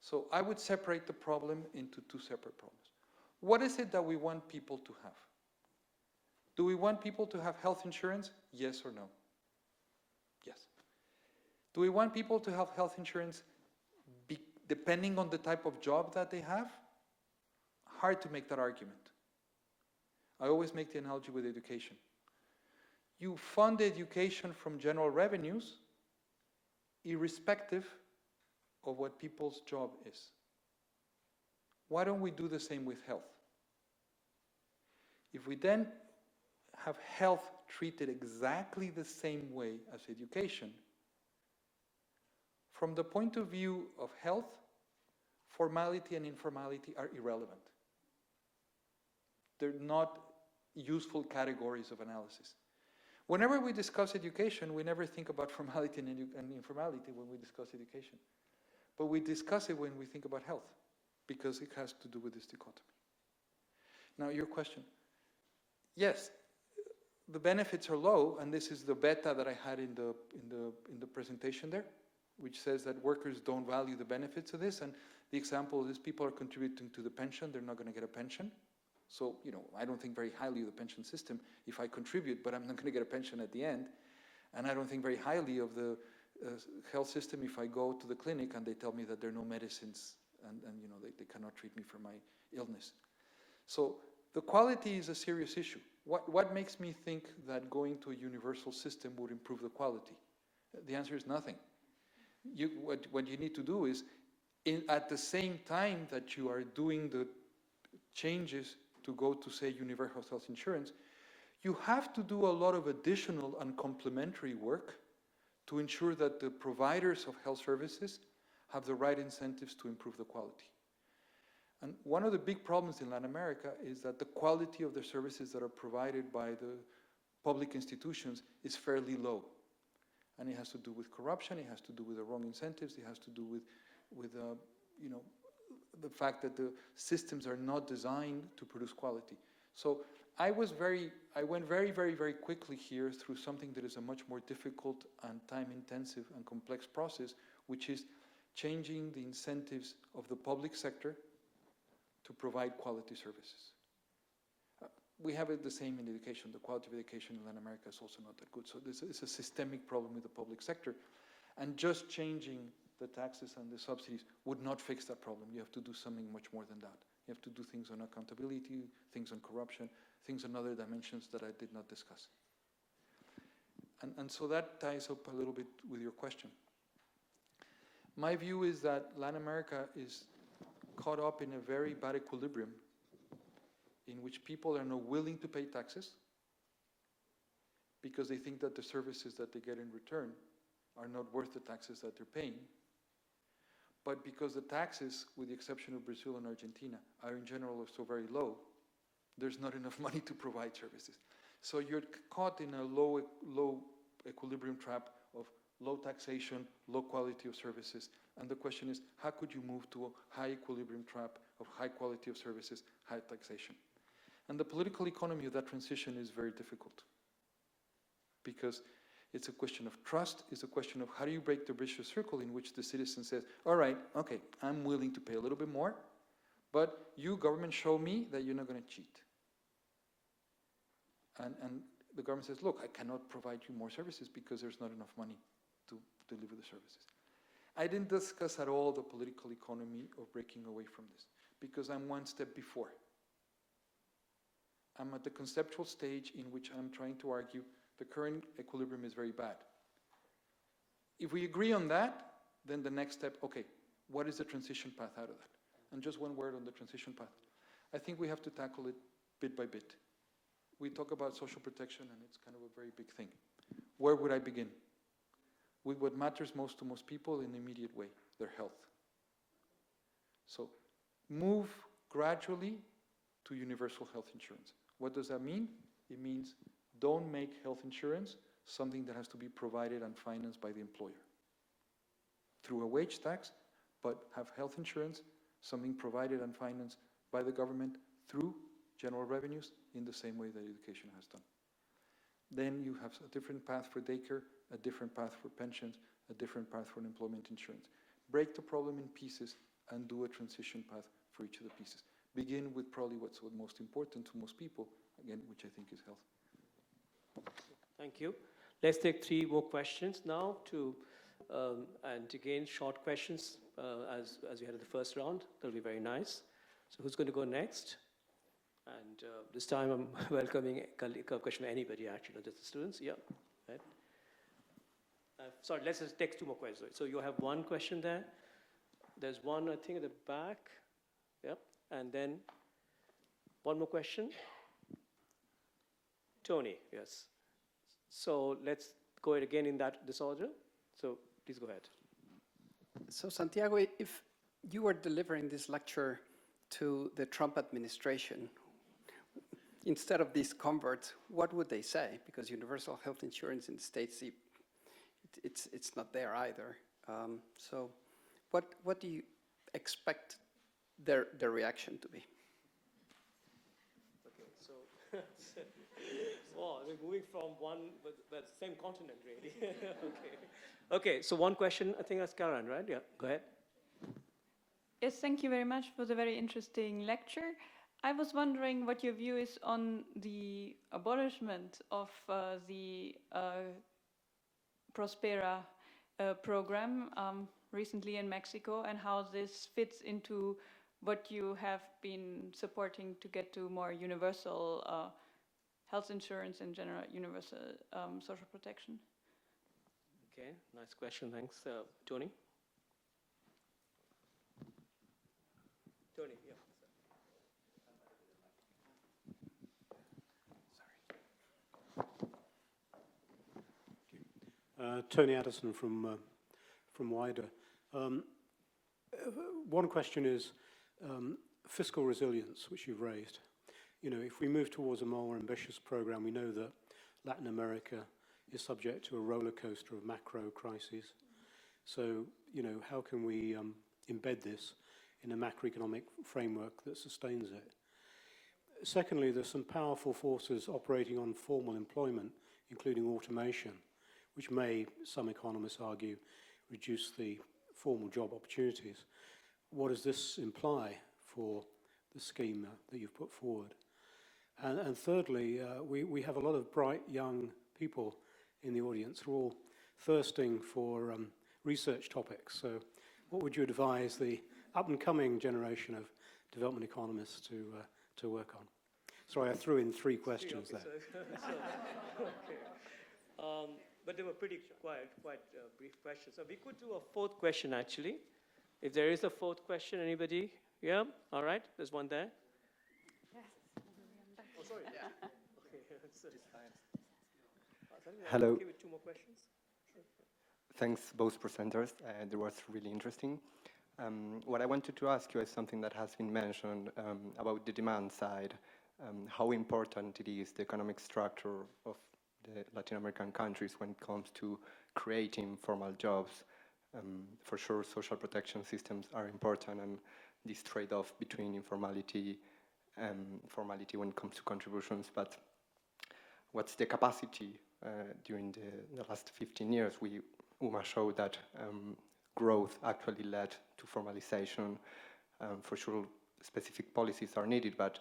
So I would separate the problem into two separate problems. What is it that we want people to have? Do we want people to have health insurance? Yes or no? Yes. Do we want people to have health insurance depending on the type of job that they have? Hard to make that argument. I always make the analogy with education. You fund education from general revenues irrespective of what people's job is. Why don't we do the same with health? If we then have health treated exactly the same way as education, from the point of view of health, formality and informality are irrelevant. They're not useful categories of analysis. Whenever we discuss education, we never think about formality and informality when we discuss education. But we discuss it when we think about health, because it has to do with this dichotomy. Now, your question. Yes, the benefits are low, and this is the beta that I had in the presentation there, which says that workers don't value the benefits of this, and the example is people are contributing to the pension, they're not going to get a pension. So, I don't think very highly of the pension system if I contribute, but I'm not going to get a pension at the end. And I don't think very highly of the health system if I go to the clinic and they tell me that there are no medicines and they cannot treat me for my illness. So the quality is a serious issue. What makes me think that going to a universal system would improve the quality? The answer is nothing. What you need to do is, at the same time that you are doing the changes to go to, say, universal health insurance, you have to do a lot of additional and complementary work to ensure that the providers of health services have the right incentives to improve the quality. And one of the big problems in Latin America is that the quality of the services that are provided by the public institutions is fairly low. And it has to do with corruption, it has to do with the wrong incentives, it has to do with the fact that the systems are not designed to produce quality. So I went very, very, very quickly here through something that is a much more difficult and time-intensive and complex process, which is changing the incentives of the public sector to provide quality services. We have it the same in education. The quality of education in Latin America is also not that good. So this is a systemic problem with the public sector. And just changing the taxes and the subsidies would not fix that problem. You have to do something much more than that. You have to do things on accountability, things on corruption, things on other dimensions that I did not discuss. And so that ties up a little bit with your question. My view is that Latin America is caught up in a very bad equilibrium in which people are not willing to pay taxes because they think that the services that they get in return are not worth the taxes that they're paying. But because the taxes, with the exception of Brazil and Argentina, are in general so very low, there's not enough money to provide services. So you're caught in a low equilibrium trap of low taxation, low quality of services. And the question is, how could you move to a high equilibrium trap of high quality of services, high taxation? And the political economy of that transition is very difficult because it's a question of trust, it's a question of how do you break the vicious circle in which the citizen says, all right, okay, I'm willing to pay a little bit more, but you, government, show me that you're not going to cheat. And the government says, look, I cannot provide you more services because there's not enough money to deliver the services. I didn't discuss at all the political economy of breaking away from this because I'm one step before. I'm at the conceptual stage in which I'm trying to argue the current equilibrium is very bad. If we agree on that, then the next step, okay, what is the transition path out of that? And just one word on the transition path. I think we have to tackle it bit by bit. We talk about social protection and it's kind of a very big thing. Where would I begin? With what matters most to most people in the immediate way, their health. So move gradually to universal health insurance. What does that mean? It means don't make health insurance something that has to be provided and financed by the employer through a wage tax, but have health insurance something provided and financed by the government through general revenues in the same way that education has done. Then you have a different path for daycare, a different path for pensions, a different path for unemployment insurance. Break the problem in pieces and do a transition path for each of the pieces. Begin with probably what's most important to most people, again, which I think is health. Thank you. Let's take 3 more questions now and again, short questions as we had in the first round. That'll be very nice. So who's going to go next? And this time I'm welcoming a question for anybody, actually, not just the students. Yeah, right. Sorry, let's just take 2 more questions. So you have 1 question there. There's one, I think, at the back. Yep. And then 1 more question. Tony, yes. So let's go ahead again in this order. So please go ahead. So Santiago, if you were delivering this lecture to the Trump administration, instead of these converts, what would they say? Because universal health insurance in the States, it's not there either. So what do you expect their reaction to be? Okay, so well, we're moving from but same continent, really. Okay, so 1 question, I think that's Karen, right? Yeah, go ahead. Yes, thank you very much for the very interesting lecture. I was wondering what your view is on the abolishment of the Prospera program recently in Mexico, and how this fits into what you have been supporting to get to more universal health insurance and general universal social protection. Okay, nice question, thanks. Tony? Tony, yeah. Tony Addison from WIDER. One question is fiscal resilience, which you've raised. You know, if we move towards a more ambitious program, we know that Latin America is subject to a roller coaster of macro crises. So, you know, how can we embed this in a macroeconomic framework that sustains it? Secondly, there's some powerful forces operating on formal employment, including automation, which may, some economists argue, reduce the formal job opportunities. What does this imply for the scheme that you've put forward? And thirdly, we have a lot of bright young people in the audience who are all thirsting for research topics. So what would you advise the up-and-coming generation of development economists to work on? Sorry, I threw in 3 questions there. Okay. But they were pretty quite brief questions. So we could do a 4th question, actually. If there is a 4th question, anybody? Yeah? All right, there's one there. Yes. Oh, sorry. Yeah. Okay, it's fine. Hello. Okay, with 2 more questions. Sure. Thanks, both presenters. It was really interesting. What I wanted to ask you is something that has been mentioned about the demand side, how important it is, the economic structure of the Latin American countries when it comes to creating formal jobs. For sure, social protection systems are important, and this trade-off between informality and formality when it comes to contributions. But what's the capacity? During the last 15 years, UMA showed that growth actually led to formalization. For sure, specific policies are needed, but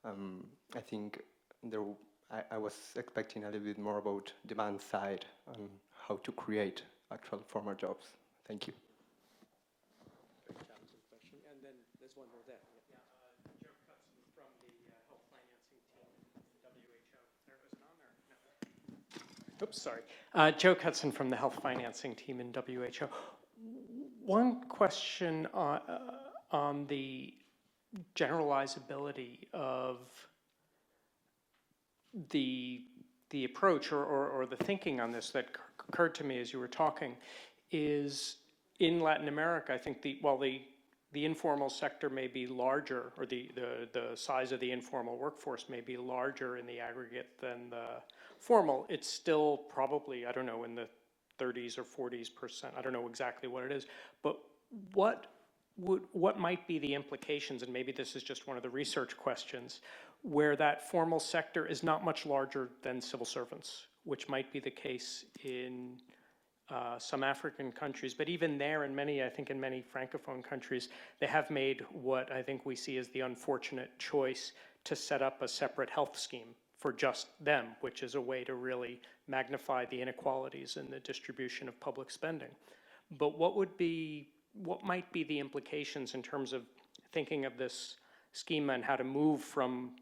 I think I was expecting a little bit more about demand side and how to create actual formal jobs. Thank you. Very challenging question. And then there's one more there. Yeah. Joe Cutson from the Health Financing Team at WHO. Is it on there? No. Oops, sorry. Joe Cutson from the Health Financing Team in WHO. One question on the generalizability of the approach or the thinking on this that occurred to me as you were talking is in Latin America, I think the informal sector may be larger, or the size of the informal workforce may be larger in the aggregate than the formal. It's still probably, I don't know, in the 30s or 40s%. I don't know exactly what it is, but what might be the implications, and maybe this is just one of the research questions, where that formal sector is not much larger than civil servants, which might be the case in some African countries, but even there in many Francophone countries, they have made what I think we see as the unfortunate choice to set up a separate health scheme for just them, which is a way to really magnify the inequalities in the distribution of public spending. But what might be the implications in terms of thinking of this schema and how to move from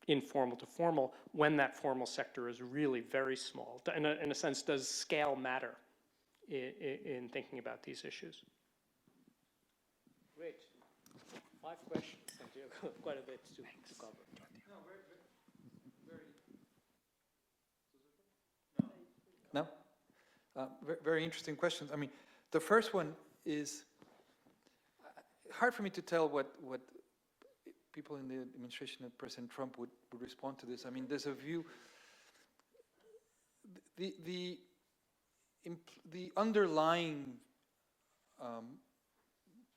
informal to formal when that formal sector is really very small? In a sense, does scale matter in thinking about these issues? Great. 5 questions, Santiago. Quite a bit to cover. No? Very interesting questions. I mean, the first one is hard for me to tell what people in the administration of President Trump would respond to this. I mean, there's a view, the underlying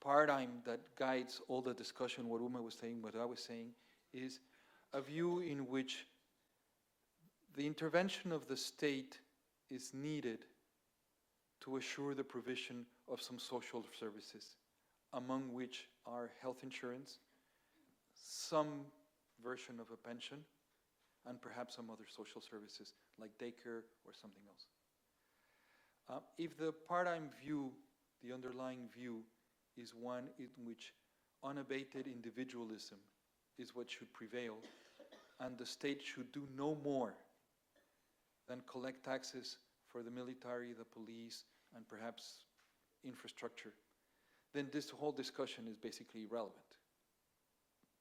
paradigm that guides all the discussion, what Uma was saying, what I was saying, is a view in which the intervention of the state is needed to assure the provision of some social services, among which are health insurance, some version of a pension, and perhaps some other social services like daycare or something else. If the paradigm view, the underlying view, is one in which unabated individualism is what should prevail, and the state should do no more than collect taxes for the military, the police, and perhaps infrastructure, then this whole discussion is basically irrelevant,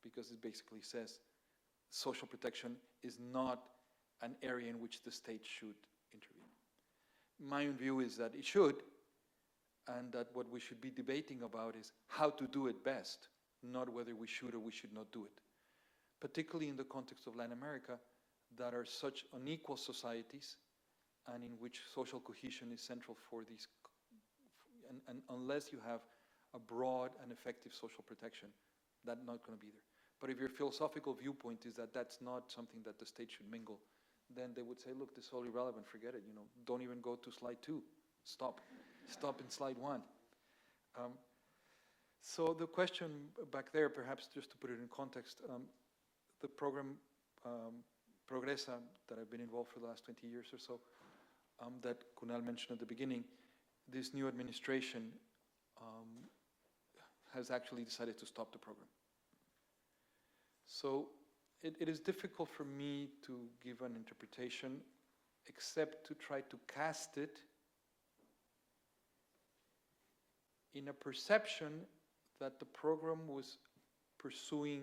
because it basically says social protection is not an area in which the state should intervene. My own view is that it should, and that what we should be debating about is how to do it best, not whether we should or we should not do it. Particularly in the context of Latin America, that are such unequal societies, and in which social cohesion is central for these, and unless you have a broad and effective social protection, that's not going to be there. But if your philosophical viewpoint is that that's not something that the state should mingle, then they would say, look, this is all irrelevant, forget it, don't even go to slide 2, stop in slide 1. So the question back there, perhaps just to put it in context, the program Progresa that I've been involved for the last 20 years or so, that Kunal mentioned at the beginning, this new administration has actually decided to stop the program. So it is difficult for me to give an interpretation except to try to cast it in a perception that the program was pursuing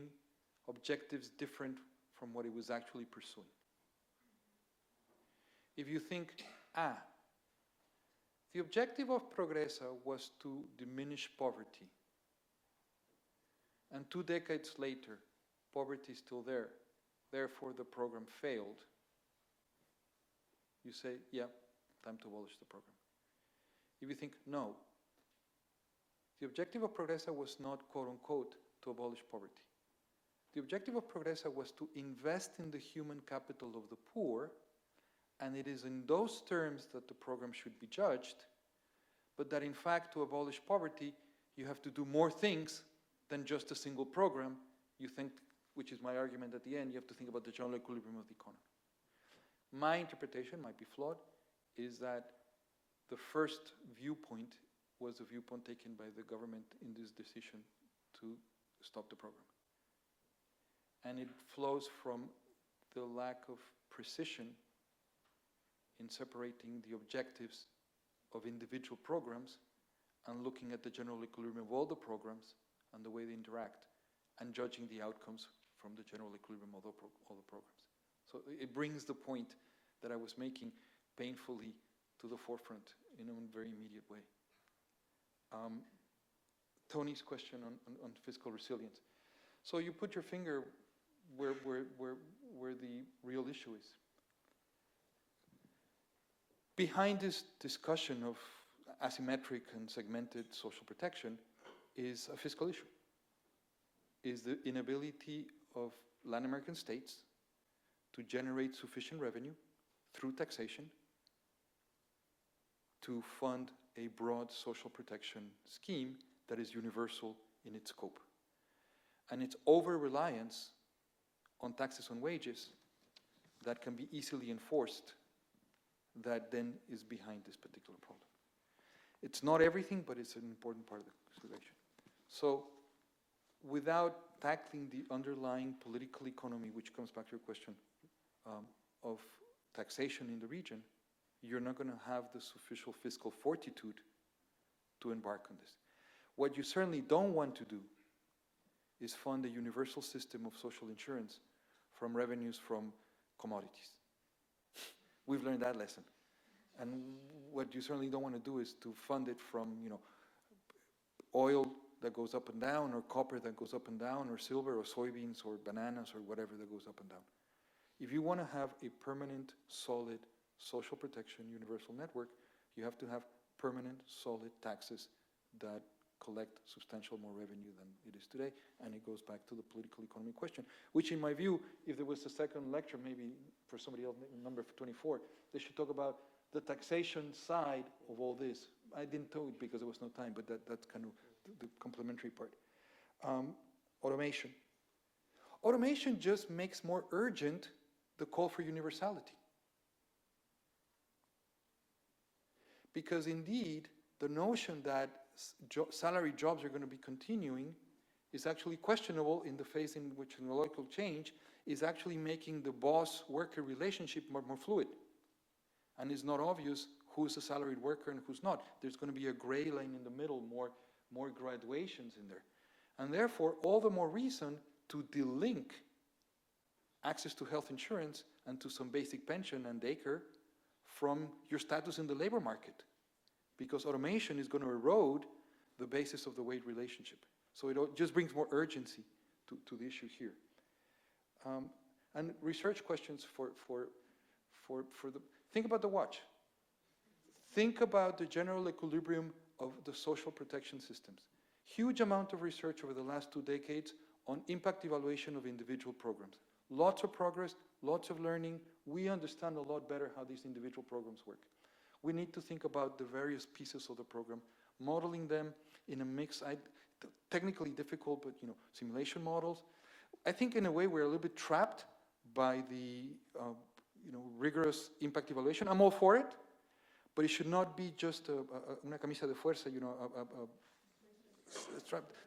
objectives different from what it was actually pursuing. If you think, the objective of Progresa was to diminish poverty, and 2 decades later, poverty is still there, therefore the program failed, you say, yeah, time to abolish the program. If you think, no, the objective of Progresa was not, quote unquote, to abolish poverty. The objective of Progresa was to invest in the human capital of the poor, and it is in those terms that the program should be judged, but that in fact to abolish poverty, you have to do more things than just a single program. You think, which is my argument at the end, you have to think about the general equilibrium of the economy. My interpretation might be flawed, is that the first viewpoint was the viewpoint taken by the government in this decision to stop the program. And it flows from the lack of precision in separating the objectives of individual programs and looking at the general equilibrium of all the programs and the way they interact, and judging the outcomes from the general equilibrium of all the programs. So it brings the point that I was making painfully to the forefront in a very immediate way. Tony's question on fiscal resilience. So you put your finger where the real issue is. Behind this discussion of asymmetric and segmented social protection is a fiscal issue, is the inability of Latin American states to generate sufficient revenue through taxation to fund a broad social protection scheme that is universal in its scope. And it's over-reliance on taxes on wages that can be easily enforced that then is behind this particular problem. It's not everything, but it's an important part of the consideration. So without tackling the underlying political economy, which comes back to your question of taxation in the region, you're not going to have the sufficient fiscal fortitude to embark on this. What you certainly don't want to do is fund a universal system of social insurance from revenues from commodities. We've learned that lesson. And what you certainly don't want to do is to fund it from, oil that goes up and down, or copper that goes up and down, or silver, or soybeans, or bananas, or whatever that goes up and down. If you want to have a permanent, solid social protection universal network, you have to have permanent, solid taxes that collect substantial more revenue than it is today, and it goes back to the political economy question, which in my view, if there was a second lecture, maybe for somebody else, number 24, they should talk about the taxation side of all this. I didn't do it because there was no time, but that's kind of the complementary part. Automation. Automation just makes more urgent the call for universality. Because indeed, the notion that salaried jobs are going to be continuing is actually questionable in the phase in which technological change is actually making the boss-worker relationship more fluid. And it's not obvious who's a salaried worker and who's not. There's going to be a gray line in the middle, more graduations in there. And therefore, all the more reason to delink access to health insurance and to some basic pension and daycare from your status in the labor market. Because automation is going to erode the basis of the wage relationship. So it just brings more urgency to the issue here. And research questions for the, think about the watch. Think about the general equilibrium of the social protection systems. Huge amount of research over the last 2 decades on impact evaluation of individual programs. Lots of progress, lots of learning. We understand a lot better how these individual programs work. We need to think about the various pieces of the program, modeling them in a mix, technically difficult, but simulation models. I think in a way we're a little bit trapped by the rigorous impact evaluation. I'm all for it, but it should not be just una camisa de fuerza,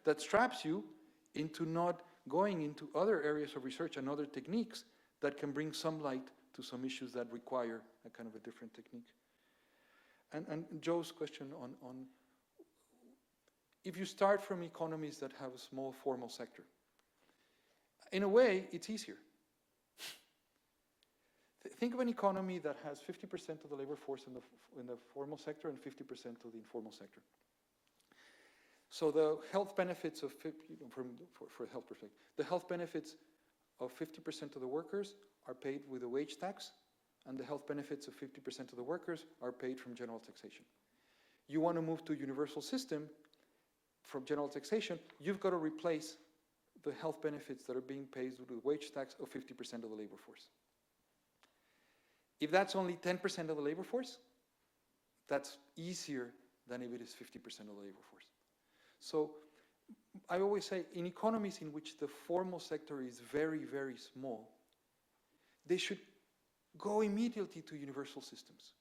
that straps you into not going into other areas of research and other techniques that can bring some light to some issues that require a kind of a different technique. And Joe's question on if you start from economies that have a small formal sector, in a way, it's easier. Think of an economy that has 50% of the labor force in the formal sector and 50% of the informal sector. So the health benefits of, for a health perspective, the health benefits of 50% of the workers are paid with a wage tax, and the health benefits of 50% of the workers are paid from general taxation. You want to move to a universal system from general taxation, you've got to replace the health benefits that are being paid with a wage tax of 50% of the labor force. If that's only 10% of the labor force, that's easier than if it is 50% of the labor force. So I always say, in economies in which the formal sector is very, very small, they should go immediately to universal systems.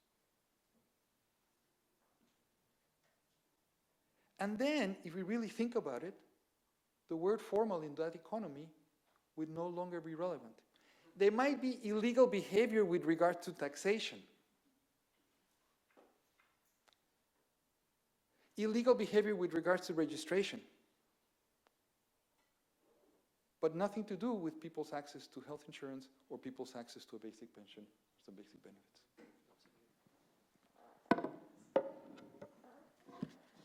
And then, if we really think about it, the word formal in that economy would no longer be relevant. There might be illegal behavior with regard to taxation. Illegal behavior with regards to registration. But nothing to do with people's access to health insurance or people's access to a basic pension or some basic benefits.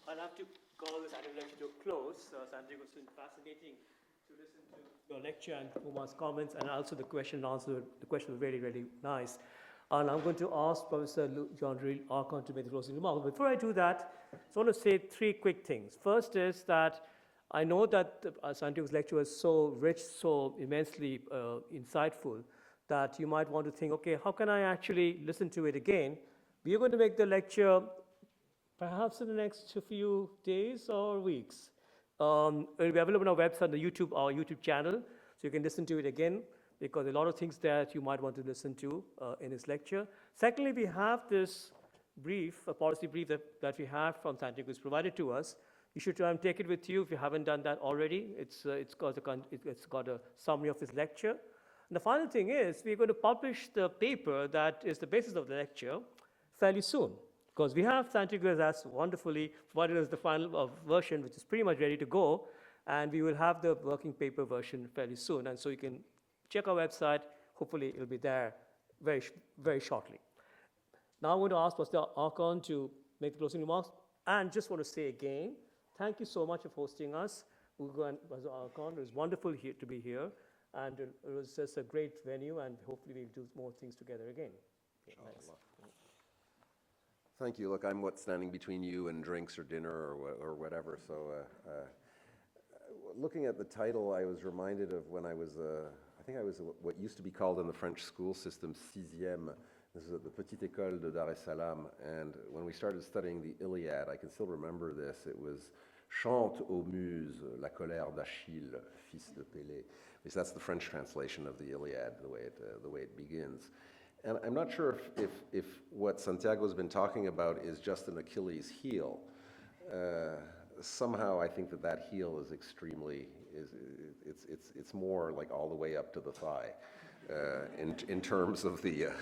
I'll have to call this annual lecture to a close. Santiago, it's been fascinating to listen to your lecture and Uma's comments, and also the question and answer. The question was really, really nice. And I'm going to ask Professor John Archon to make the closing remarks. Before I do that, I just want to say 3 quick things. First is that I know that Santiago's lecture was so rich, so immensely insightful, that you might want to think, okay, how can I actually listen to it again? We are going to make the lecture perhaps in the next few days or weeks. It will be available on our website, our YouTube channel, so you can listen to it again, because a lot of things that you might want to listen to in this lecture. Secondly, we have this brief, a policy brief that we have from Santiago is provided to us. You should try and take it with you if you haven't done that already. It's got a summary of his lecture. And the final thing is, we're going to publish the paper that is the basis of the lecture fairly soon, because we have Santiago has wonderfully provided us the final version, which is pretty much ready to go, and we will have the working paper version fairly soon. And so you can check our website. Hopefully, it'll be there very, very shortly. Now I'm going to ask Professor Archon to make the closing remarks, and just want to say again, thank you so much for hosting us, Ugo and Professor Archon. It was wonderful to be here, and it was just a great venue, and hopefully we'll do more things together again. Okay, thanks. Thank you. Look, I'm standing between you and drinks or dinner or whatever. So, looking at the title, I was reminded of when I was, I think I was what used to be called in the French school system sixième, This is at the Petite École de Dar es Salaam, and when we started studying the Iliad, I can still remember this. It was Chante aux muses, la colère d'Achilles, fils de Pélée. At least that's the French translation of the Iliad, the way it begins. And I'm not sure if what Santiago's been talking about is just an Achilles heel. Somehow I think that heel is extremely, it's more like all the way up to the thigh in terms of the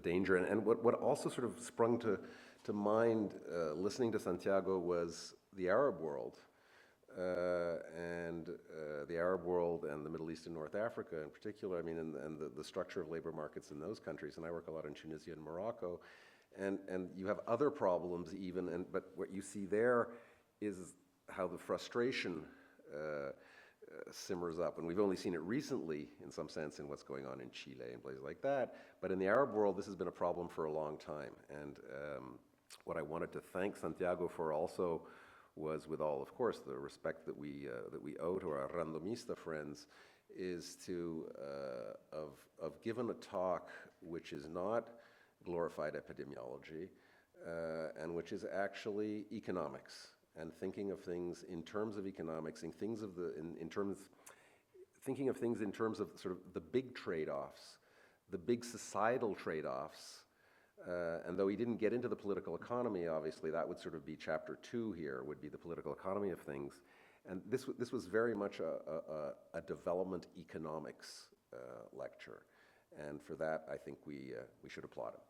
danger. And what also sort of sprung to mind listening to Santiago was the Arab world. And the Arab world and the Middle East and North Africa in particular, I mean, and the structure of labor markets in those countries. And I work a lot in Tunisia and Morocco. And you have other problems even, but what you see there is how the frustration simmers up. And we've only seen it recently, in some sense, in what's going on in Chile and places like that. But in the Arab world, this has been a problem for a long time. And what I wanted to thank Santiago for also was, with all, of course, the respect that we owe to our randomista friends, is to have given a talk which is not glorified epidemiology and which is actually economics and thinking of things in terms of economics, and thinking of things in terms of sort of the big trade-offs, the big societal trade-offs. And though he didn't get into the political economy, obviously, that would sort of be chapter 2 here, would be the political economy of things. And this was very much a development economics lecture. And for that, I think we should applaud him.